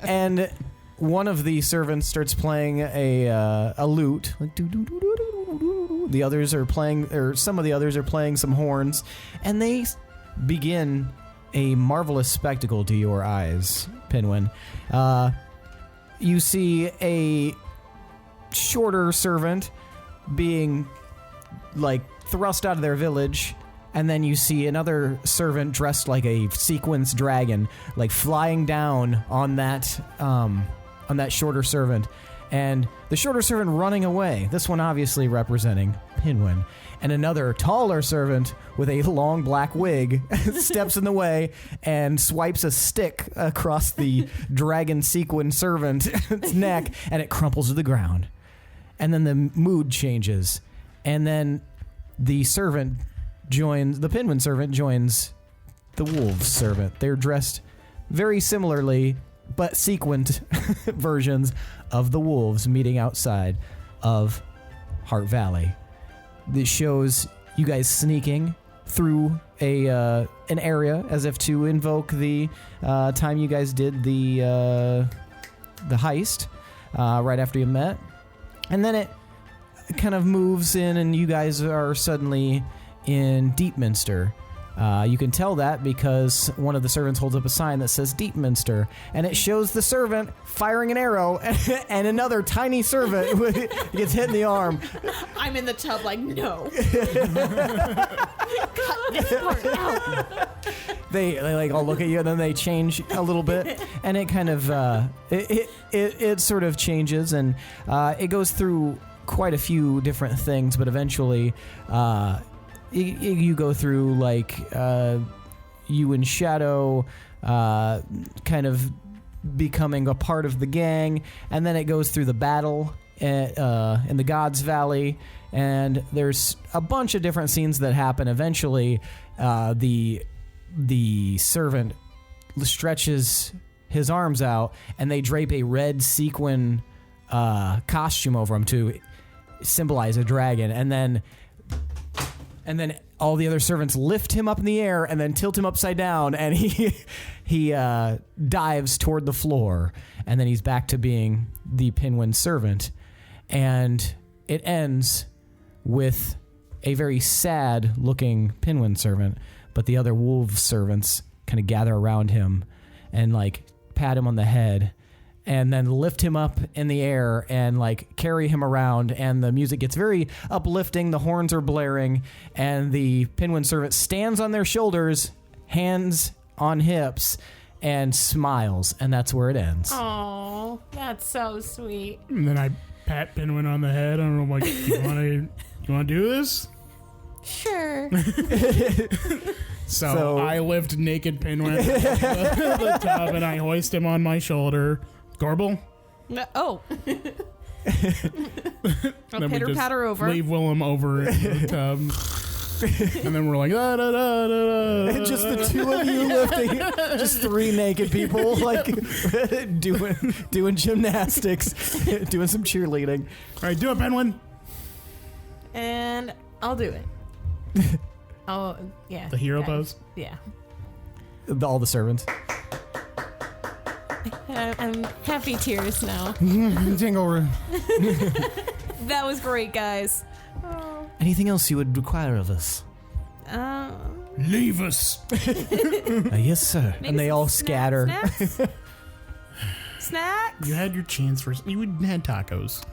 And one of the servants starts playing a lute. Like, doo-doo-doo-doo-doo-doo-doo. The others are playing, or some of the others are playing some horns, and they begin a marvelous spectacle to your eyes, Pinwin. You see a shorter servant being like thrust out of their village, and then you see another servant dressed like a sequence dragon, like flying down on that shorter servant, and the shorter servant running away. This one obviously representing Pinwin, and another taller servant with a long black wig steps in the way and swipes a stick across the dragon sequin servant's neck, and it crumples to the ground. And then the mood changes, and then the Pinwin servant joins the wolves servant. They're dressed very similarly, but sequined versions of the wolves meeting outside of Heart Valley. This shows you guys sneaking through an area as if to invoke the time you guys did the heist right after you met. And then it kind of moves in, and you guys are suddenly in Deepminster. You can tell that because one of the servants holds up a sign that says Deepminster, and it shows the servant firing an arrow, and another tiny servant gets hit in the arm. I'm in the tub like, no. Cut this part out. They like all look at you, and then they change a little bit, and it kind of it sort of changes, and it goes through quite a few different things, but eventually you go through like you and Shadow kind of becoming a part of the gang, and then it goes through the battle in the Gods Valley, and there's a bunch of different scenes that happen. Eventually the servant stretches his arms out, and they drape a red sequin costume over him to symbolize a dragon, and then all the other servants lift him up in the air and then tilt him upside down, and he dives toward the floor, and then he's back to being the Pinwin servant, and it ends with a very sad looking Pinwin servant, but the other wolf servants kind of gather around him and like pat him on the head and then lift him up in the air and like carry him around, and the music gets very uplifting, the horns are blaring, and the Pinwin servant stands on their shoulders, hands on hips, and smiles, and that's where it ends. Oh, that's so sweet. And then I pat Pinwin on the head, and I'm like, you want to do this? Sure. So I lift naked Pinwin to the tub, and I hoist him on my shoulder. Gorbel? Oh. I'll pitter patter over. Leave Willem over in the tub. And then we're like, da, da, da, da, da. Just the two of you lifting, just three naked people, like doing gymnastics, doing some cheerleading. All right, do it, Pinwin. And I'll do it. Oh, yeah. The hero pose? Yeah. All the servants. I'm happy tears now. Dingleroot. That was great, guys. Anything else you would require of us? Leave us. Yes, sir. And they all scatter. Snacks? You had your chance for... You had tacos.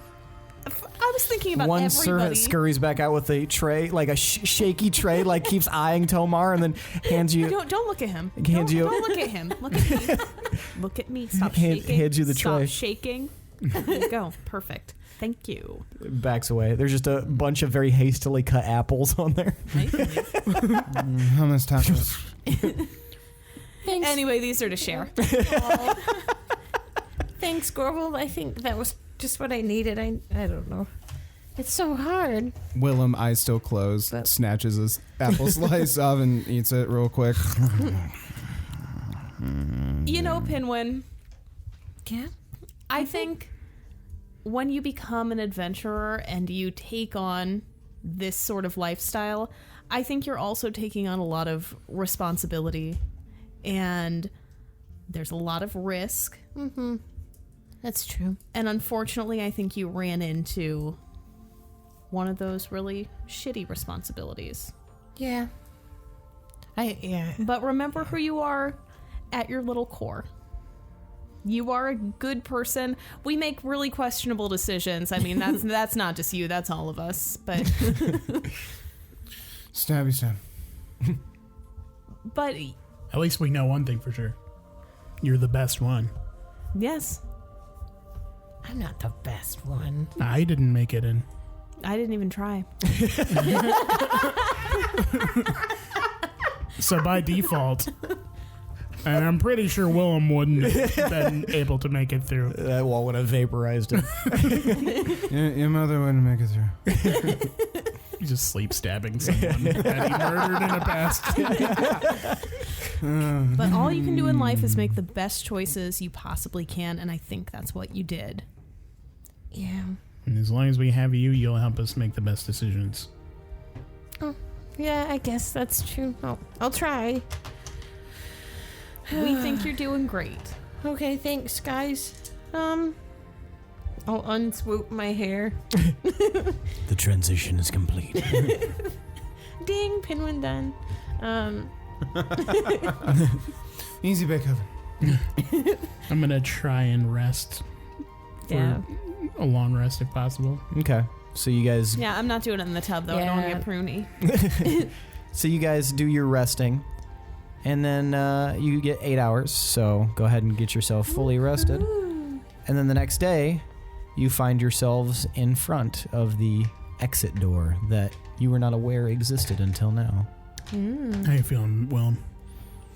I was thinking about One everybody. servant scurries back out with a tray, like a shaky tray, like keeps eyeing Tomar, and then hands you... Don't look at him. Hands you... Don't look at him. Look at me. Look at me. Stop shaking. Hands you the tray. Stop shaking. There you go. Perfect. Thank you. Backs away. There's just a bunch of very hastily cut apples on there. Hummus tacos. Thanks. Anyway, these are to share. Thanks, Gorbel. I think that was just what I needed. I don't know. It's so hard. Willem, eyes still closed, snatches his apple slice off and eats it real quick. You know, Pinwin, Yeah? I think when you become an adventurer and you take on this sort of lifestyle, I think you're also taking on a lot of responsibility, and there's a lot of risk. Mm-hmm. That's true. And unfortunately, I think you ran into one of those really shitty responsibilities. Yeah. But remember who you are at your little core. You are a good person. We make really questionable decisions. I mean, that's not just you, that's all of us. But Stabby stab. But At least we know one thing for sure. You're the best one. yes, I'm not the best one. I didn't make it in. I didn't even try. So by default, and I'm pretty sure Willem wouldn't have been able to make it through. That wall would have vaporized him. Your mother wouldn't make it through. He's just sleep stabbing someone that he murdered in the past. But all you can do in life is make the best choices you possibly can, and I think that's what you did. Yeah. And as long as we have you, you'll help us make the best decisions. Oh, yeah, I guess that's true. I'll try. We think you're doing great. Okay, thanks, guys. I'll unswoop my hair. The transition is complete. Ding, Pinwin done. Easy bake oven. I'm gonna try and rest. Yeah. A long rest if possible. Okay. So you guys Yeah, I'm not doing it in the tub though. I don't want to get pruny. So you guys do your resting, and then you get 8 hours. So go ahead and get yourself fully rested. And then the next day, you find yourselves in front of the exit door that you were not aware existed until now. How you feeling, Willem?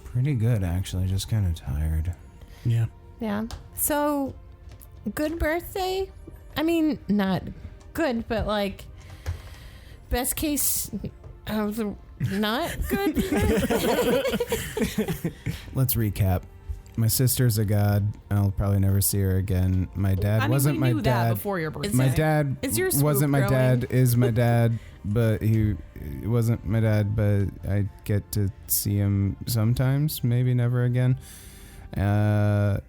Pretty good, actually. Just kind of tired. Yeah. Yeah. So, good birthday? I mean, not good, but like, best case of the not good birthday. Let's recap. My sister's a god. I'll probably never see her again. My dad wasn't we knew my that dad. before your birthday. My dad Is your wasn't my swoop dad. Is my dad, but he wasn't my dad. But I get to see him sometimes, maybe never again. And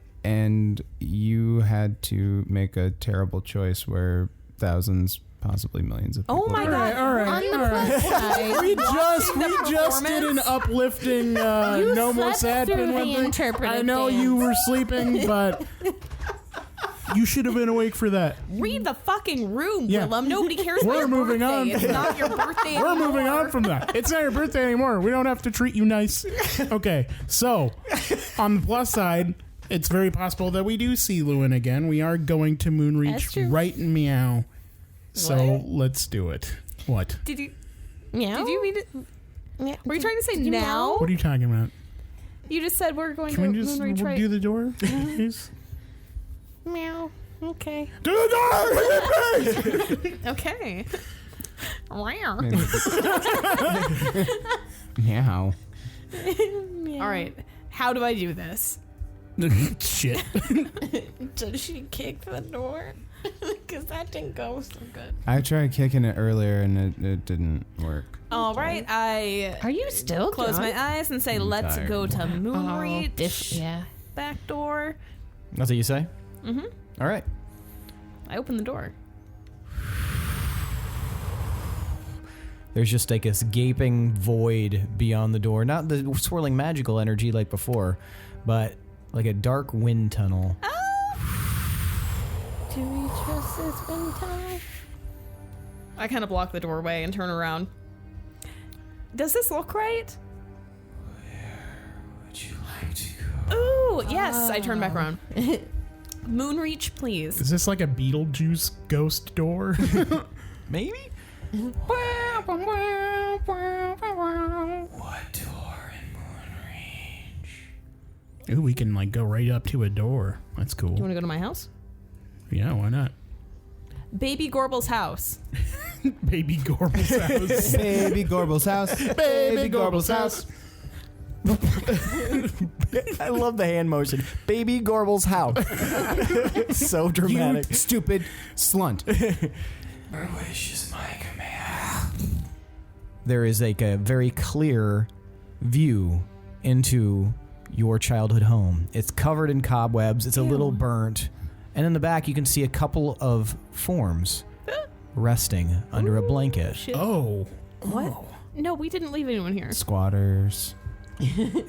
you had to make a terrible choice where thousands, possibly millions of people. Oh my god! All right. On the plus side, We just did an uplifting no more sad through the Pinwin thing. interpretive I know dance. you were sleeping, but you should have been awake for that. Read the fucking room, Yeah. Willem. Nobody cares We're about your moving birthday. on. It's not your birthday We're anymore. moving on from that. It's not your birthday anymore. We don't have to treat you nice. Okay, so on the plus side, it's very possible that we do see Lewin again. We are going to That's Moonreach true. right in meow. So What? let's do it. What? Did you? Meow? Did you mean it? Yeah. Were you trying to say Did you now? What are you talking about? You just said we're going Can to we just Moonreach right. do the door, please? Meow. Okay. Do the door! Okay. Wow. Meow. All right. How do I do this? Shit. Does she kick the door? Because that didn't go so good. I tried kicking it earlier and it didn't work. All right. I Are you still close drunk? my eyes and say, I'm "Let's tired. go to Moonreach." Yeah. Back door. That's what you say? Mm-hmm. All right. I open the door. There's just like this gaping void beyond the door. Not the swirling magical energy like before, but like a dark wind tunnel. Do we trust this wind tunnel? I kind of block the doorway and turn around. Does this look right? Would you like to go? Ooh, yes. I turn back around. Moonreach, please. Is this like a Beetlejuice ghost door? Maybe? What door in Moonreach? Ooh, we can like go right up to a door. That's You want cool. to go to my house? Yeah, why not? Baby Gorbel's house. Baby Gorbel's house. Baby Gorbel's house. Baby Gorbel's house. I love the hand motion. Baby Gorbel's house. So You dramatic. stupid slunt. My wish is my command. There is like a very clear view into your childhood home. It's covered in cobwebs. It's a little burnt. And in the back, you can see a couple of forms resting under a blanket. Shit. Oh. What? No, we didn't leave anyone here. Squatters.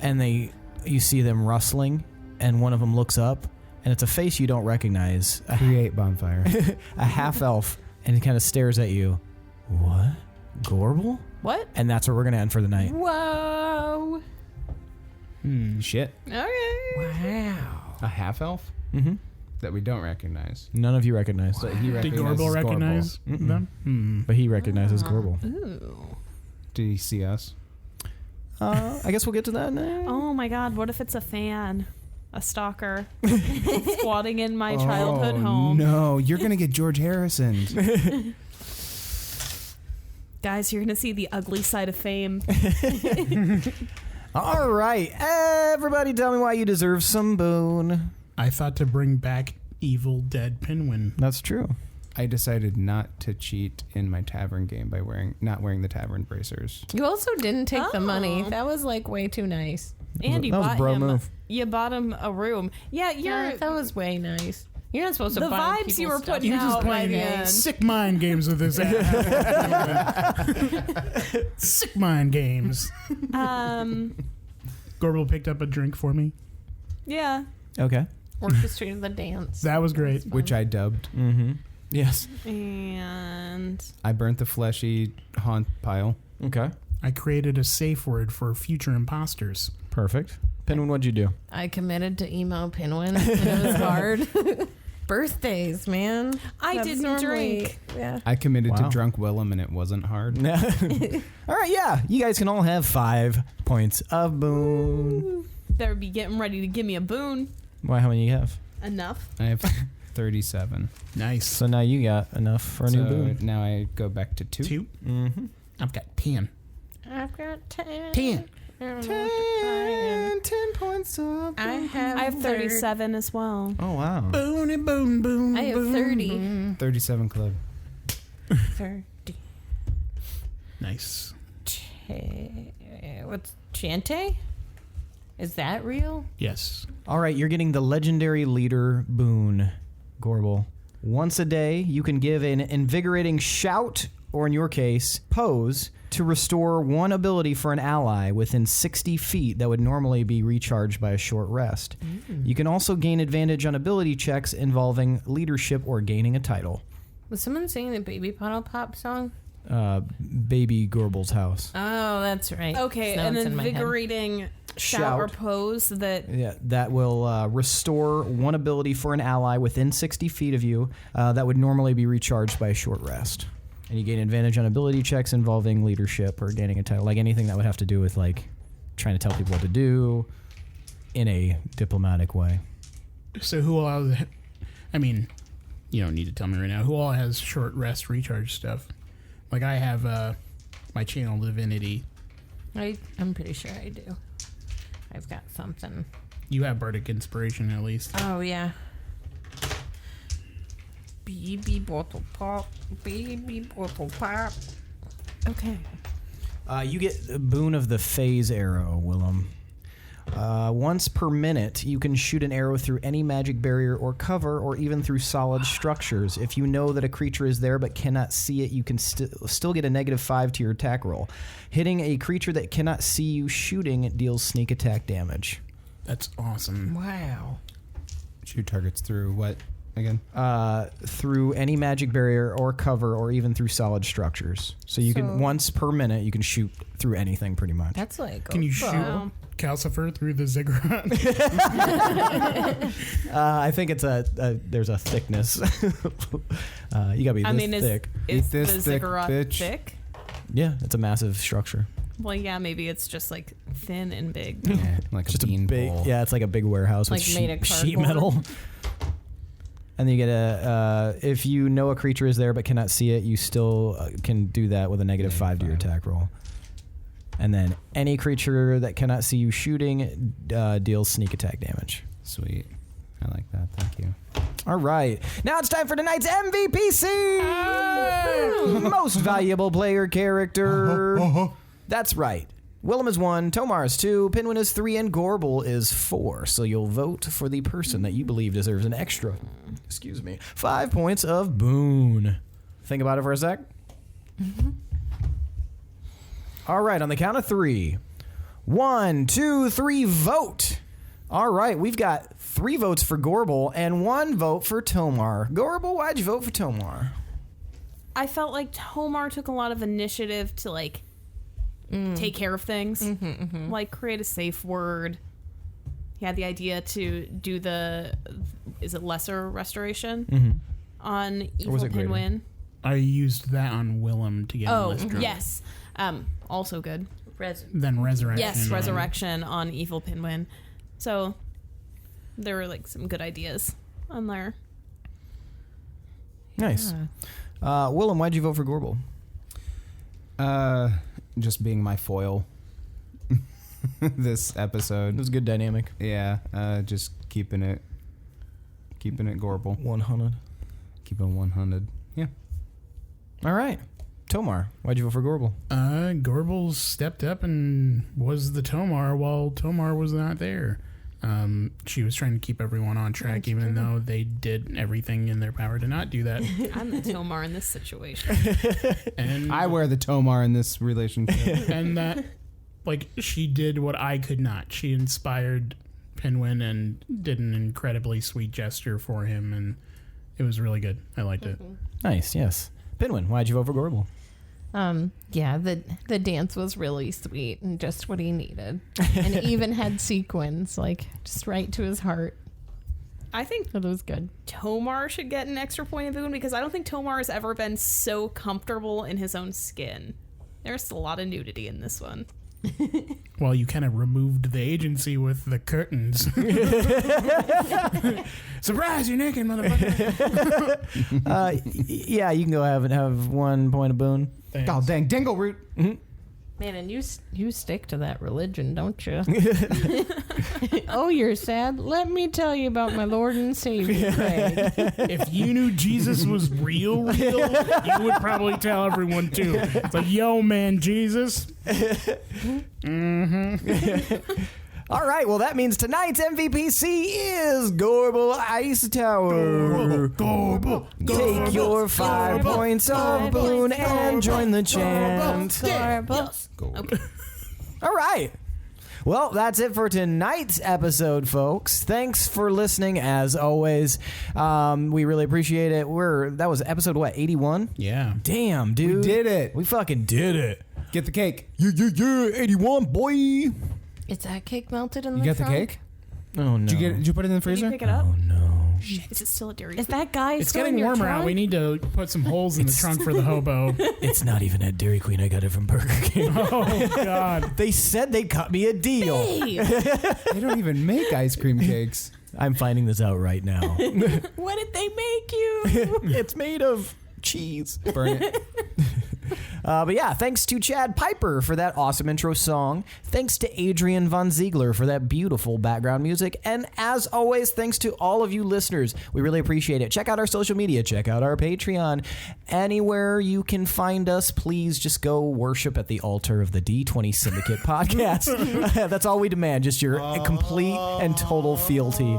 And you see them rustling, and one of them looks up, and it's a face you don't recognize. Create bonfire. A half elf, and he kind of stares at you. What? Gorbel? What? And that's where we're going to end for the night. Whoa. Shit. Okay. Wow. A half elf Mm-hmm. that we don't recognize. None of you recognize. But he Did recognizes Gorbel recognize Mm-mm. them? But he recognizes Gorbel. Ooh. Did he see us? I guess we'll get to that now. Oh my god, what if it's a fan? A stalker. Squatting in my childhood home. No, you're going to get George Harrison. Guys, you're going to see the ugly side of fame. All right. Everybody tell me why you deserve some boon. I thought to bring back Evil Dead Pinwin. That's true. I decided not to cheat in my tavern game by not wearing the tavern bracers. You also didn't take the money. Oh. That was like way too nice. And you That was bought bro him. move. You bought him a room. Yeah, Yeah, that was way nice. You're not supposed to The buy vibes you were stuff. putting You're just out by playing the end. sick mind games with this ass. Sick mind games. Gorbel picked up a drink for me. Yeah. Okay. Orchestrated the dance. That was great. Which I dubbed. Mm-hmm. Yes. And I burnt the fleshy haunt pile. Okay. I created a safe word for future imposters. Perfect. Pinwin, what'd you do? I committed to emo Pinwin. It was hard. Birthdays, man. I That's didn't normally- drink. Yeah. I committed Wow. to drunk Willem and it wasn't hard. All right, yeah. You guys can all have 5 points of boon. Better be getting ready to give me a boon. Why, how many you have? Enough. I have 37. Nice. So now you got enough for a new boon. Now I go back to 2. 2. Mm-hmm. I've got 10. I've got 10. 10. 10 points of I boon. have 37 as well. Oh, wow. Boony boom boom. I have boom, 30. boom. 37 club. 30. Nice. What's Chante? Is that real? Yes. All right, you're getting the legendary leader boon, Gorbel. Once a day, you can give an invigorating shout, or in your case, pose, to restore 1 ability for an ally within 60 feet that would normally be recharged by a short rest. You can also gain advantage on ability checks involving leadership or gaining a title. Was someone singing the Baby Bottle Pop song? Baby Gorbel's house. Oh, that's right. Okay, Now an it's in my head. invigorating shout or pose that Yeah, that will restore 1 ability for an ally within 60 feet of you that would normally be recharged by a short rest. And you gain advantage on ability checks involving leadership or gaining a title, like anything that would have to do with like trying to tell people what to do in a diplomatic way. So who all? I mean, you don't need to tell me right now. Who all has short rest recharge stuff? Like I have my channel divinity. I'm pretty sure I do. I've got something. You have bardic inspiration at least. Oh, yeah. Baby bottle pop. Baby bottle pop. okay. You get the boon of the phase arrow, Willem. Once per minute, you can shoot an arrow through any magic barrier or cover, or even through solid structures. If you know that a creature is there but cannot see it, you can still get a -5 to your attack roll. Hitting a creature that cannot see you shooting, it deals sneak attack damage. That's awesome. Wow. Shoot targets through what again? Through any magic barrier or cover, or even through solid structures. So you can, once per minute, you can shoot through anything pretty much. That's like. Can you shoot Calcifer through the ziggurat? I think it's there's a thickness. You gotta be this thick. Is Eat this the thick, ziggurat bitch. thick? Yeah, it's a massive structure. Well, yeah, maybe it's just like thin and big. Yeah, like Just a bean big, bowl. yeah, it's like a big warehouse with Like made of sheet cardboard? metal. And then you get if you know a creature is there but cannot see it, you still can do that with a -5 to your attack roll. And then any creature that cannot see you shooting deals sneak attack damage. Sweet. I like that. Thank you. All right. Now it's time for tonight's MVPC! Most valuable player character. That's right. Willem is 1, Tomar is 2, Pinwin is 3, and Gorbel is 4. So you'll vote for the person that you believe deserves an extra, 5 points of boon. Think about it for a sec. All right, on the count of 3. 1, 2, 3, vote. All right, we've got 3 votes for Gorbel and 1 vote for Tomar. Gorbel, why'd you vote for Tomar? I felt like Tomar took a lot of initiative to like take care of things, like create a safe word. He had the idea to do is it lesser restoration on Evil was it greater? Pinwin? I used that on Willem to get Oh, less drunk. yes. Also good. Then resurrection. Yes, on- resurrection on Evil Pinwin. So there were like some good ideas on there. Nice. Willem, why'd you vote for Gorbel? Just being my foil this episode. It was a good dynamic. Yeah, just keeping it Gorbel. 100. Keep it 100. Yeah. All right. Tomar, why'd you vote for Gorbel? Gorbel stepped up and was the Tomar while Tomar was not there. She was trying to keep everyone on track, even though they did everything in their power to not do that. I'm the Tomar in this situation. And I wear the Tomar in this relationship. and that, like, she did what I could not. She inspired Pinwin and did an incredibly sweet gesture for him, and it was really good. I liked it. Nice, yes. Pinwin, why'd you vote for Gorbel? Yeah, the dance was really sweet and just what he needed. And it even had sequins, like, just right to his heart. I think It was good. Tomar should get an extra point of boon because I don't think Tomar has ever been so comfortable in his own skin. There's a lot of nudity in this one. Well, you kind of removed the agency with the curtains. Surprise, you're naked, motherfucker. Yeah, you can go have 1 point of boon. Thanks. Oh, dang. Dingleroot. Man, and you stick to that religion, don't you? Oh, you're sad? Let me tell you about my Lord and Savior, Craig. If you knew Jesus was real, you would probably tell everyone too. It's like, yo, man, Jesus. All right, well, that means tonight's MVPC is Gorbel Icetower. Gorbel. Take your 5 points of boon and join the chant. All right. Well, that's it for tonight's episode, folks. Thanks for listening, as always. We really appreciate it. That was episode, 81? Yeah. Damn, dude. We did it. We fucking did it. Get the cake. Yeah, 81, boy. Is that cake melted in the You got the trunk? cake? Oh, no. Did you put it in the Did freezer? you pick it up? Oh, no. Is it still a dairy? Is that guy It's still in getting your warmer trunk? out. We need to put some holes in the trunk for the hobo. It's not even at Dairy Queen. I got it from Burger King. Oh, God. They said they cut me a deal. Hey, They don't even make ice cream cakes. I'm finding this out right now. what did they make you? It's made of cheese. Burn it. But yeah, thanks to Chad Pieper for that awesome intro song. Thanks to Adrian Von Ziegler for that beautiful background music. And as always, thanks to all of you listeners. We really appreciate it. Check out our social media. Check out our Patreon. Anywhere you can find us, please just go worship at the altar of the D20 Syndicate podcast. That's all we demand. Just your complete and total fealty.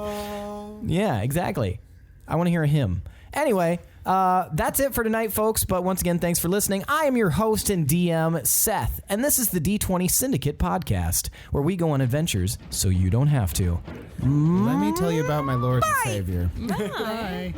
Yeah, exactly. I want to hear a hymn. Anyway, that's it for tonight, folks. But once again, thanks for listening. I am your host and DM, Seth, and this is the D20 Syndicate podcast, where we go on adventures so you don't have to. Let me tell you about my Lord and Savior. Bye.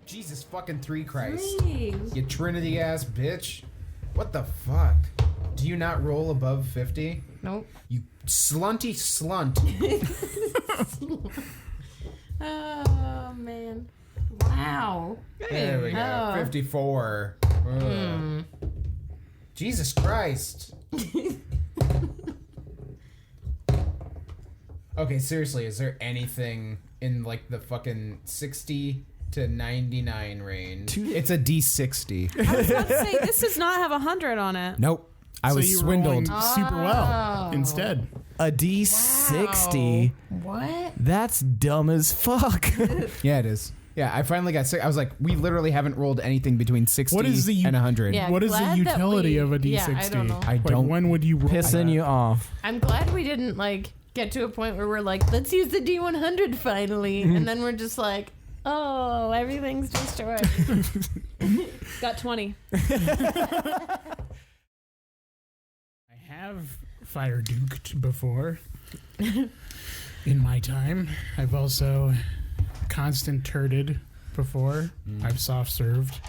Jesus fucking three Christ. You Trinity ass bitch. What the fuck? Do you not roll above 50? Nope. You slunty slunt. Oh, man. Wow. There we go. 54. Ugh. Jesus Christ. Okay, seriously, is there anything in like the fucking 60 to 99 range? It's a D60. I was about to say, this does not have 100 on it. Nope. I So was you were swindled. rolling super well instead. A D60? What? That's dumb as fuck. Yeah, it is. Yeah, I finally got sick. I was like, we literally haven't rolled anything between 60 What is the and 100. Yeah. What is the glad that utility we- of a D60? Yeah, I don't know. I Like, don't. when would you roll Pissing that? you off. I'm glad we didn't, like, get to a point where we're like, let's use the D100 finally. And then we're just like, oh, everything's destroyed. Got 20. I have fire duked before in my time. I've also constant turded before. I've soft served.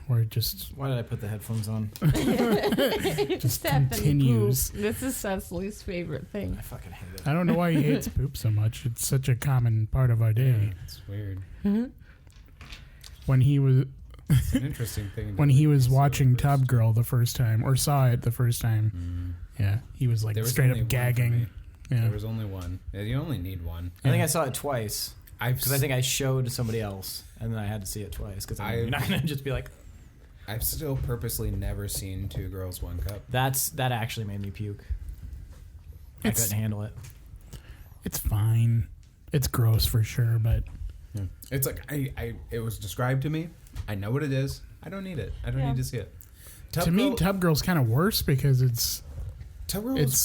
Or just Why did I put the headphones on? just Seth and continues. poop. This is Seth's least favorite thing. I fucking hate it. I don't know why he hates poop so much. It's such a common part of our day. It's weird. When he was It's an interesting thing. when he was watching Tub Girl the first time, or saw it the first time, yeah, he was like There was straight only up one for gagging. me. Yeah. There was only one. Yeah, you only need one. I think I saw it twice. Because I think I showed somebody else, and then I had to see it twice. Because I'm not gonna just be like. I've still purposely never seen 2 girls, 1 cup. That actually made me puke. I couldn't handle it. It's fine. It's gross for sure, but Yeah. It's like it was described to me. I know what it is. I don't need it. I don't need to see it. To me, Tub Girl's kind of worse because it's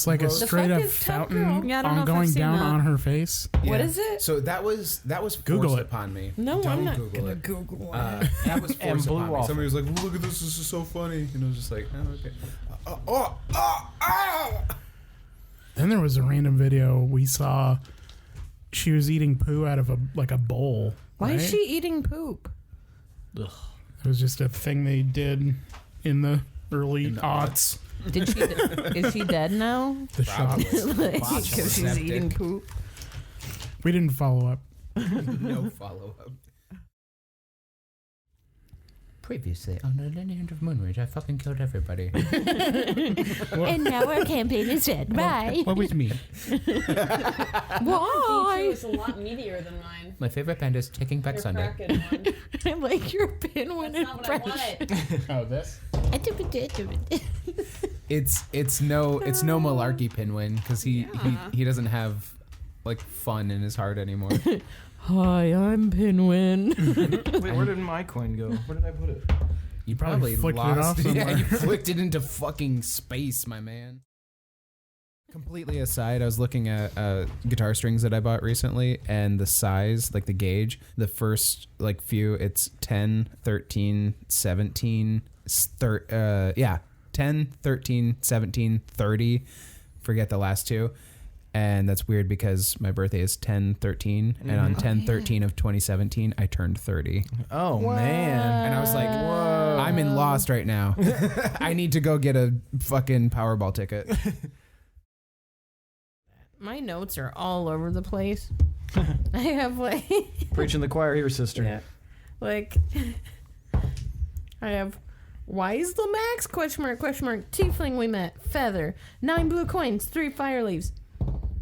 like a straight up fountain going down on her face. Yeah. What is it? So that was Google forced it. upon me. No, Don't I'm not Google gonna it. Google it. That was forced blue upon me. waffle. Somebody was like, "Look at this. This is so funny," and I was just like, "Oh, okay." Then there was a random video we saw. She was eating poo out of a bowl. Why is right? she eating poop? Ugh. It was just a thing they did in the early aughts. Is she dead now? The shop. Because she's eating poop. We didn't follow up. No follow up. Previously on the Lineage of Moonreach, I fucking killed everybody. And now our campaign is dead. Bye. What was me? Why? It's a lot meatier than mine. My favorite band is Taking Back Sunday. I like your Pinwin That's not what I impression. wanted. Oh, this? It's no malarkey Pinwin because he doesn't have like fun in his heart anymore. Hi, I'm Pinwin. Wait, where did my coin go? Where did I put it? You probably flicked it lost off Yeah, somewhere. you flicked it into fucking space, my man. Completely aside, I was looking at guitar strings that I bought recently, and the size, like the gauge, the first like few, it's 10, 13, 17, 10, 13, 17, 30. Forget the last 2. And that's weird because my birthday is 10/13, and on 10/13 of 2017, I turned 30. Oh, man. And I was like, whoa, I'm in Lost right now. I need to go get a fucking Powerball ticket. My notes are all over the place. I have like Preaching the choir here, sister. Yeah. Like, I have, why is the max? Question mark, tiefling we met, feather, 9 blue coins, 3 fire leaves.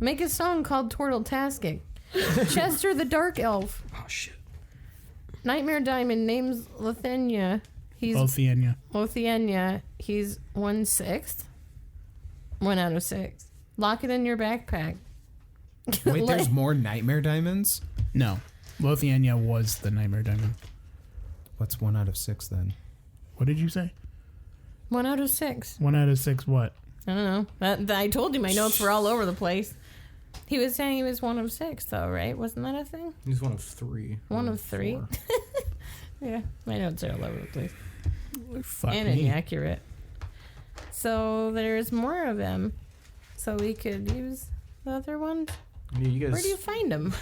Make a song called Tortle Tasking. Chester the Dark Elf. Oh, shit. Nightmare Diamond names Lothenia. He's Lothenia. He's 1/6. 1 out of 6. Lock it in your backpack. Wait, there's more Nightmare Diamonds? No. Lothenia was the Nightmare Diamond. What's 1 out of 6 then? What did you say? 1 out of 6. 1 out of 6 what? I don't know. I told you my notes were all over the place. He was saying he was 1 of 6, though, right? Wasn't that a thing? He's 1 of 3. 1 of 3. 4. Yeah, my notes are all over the place. Fuck And me. inaccurate. So there's more of him. So we could use the other ones. You guys, Where do you find them?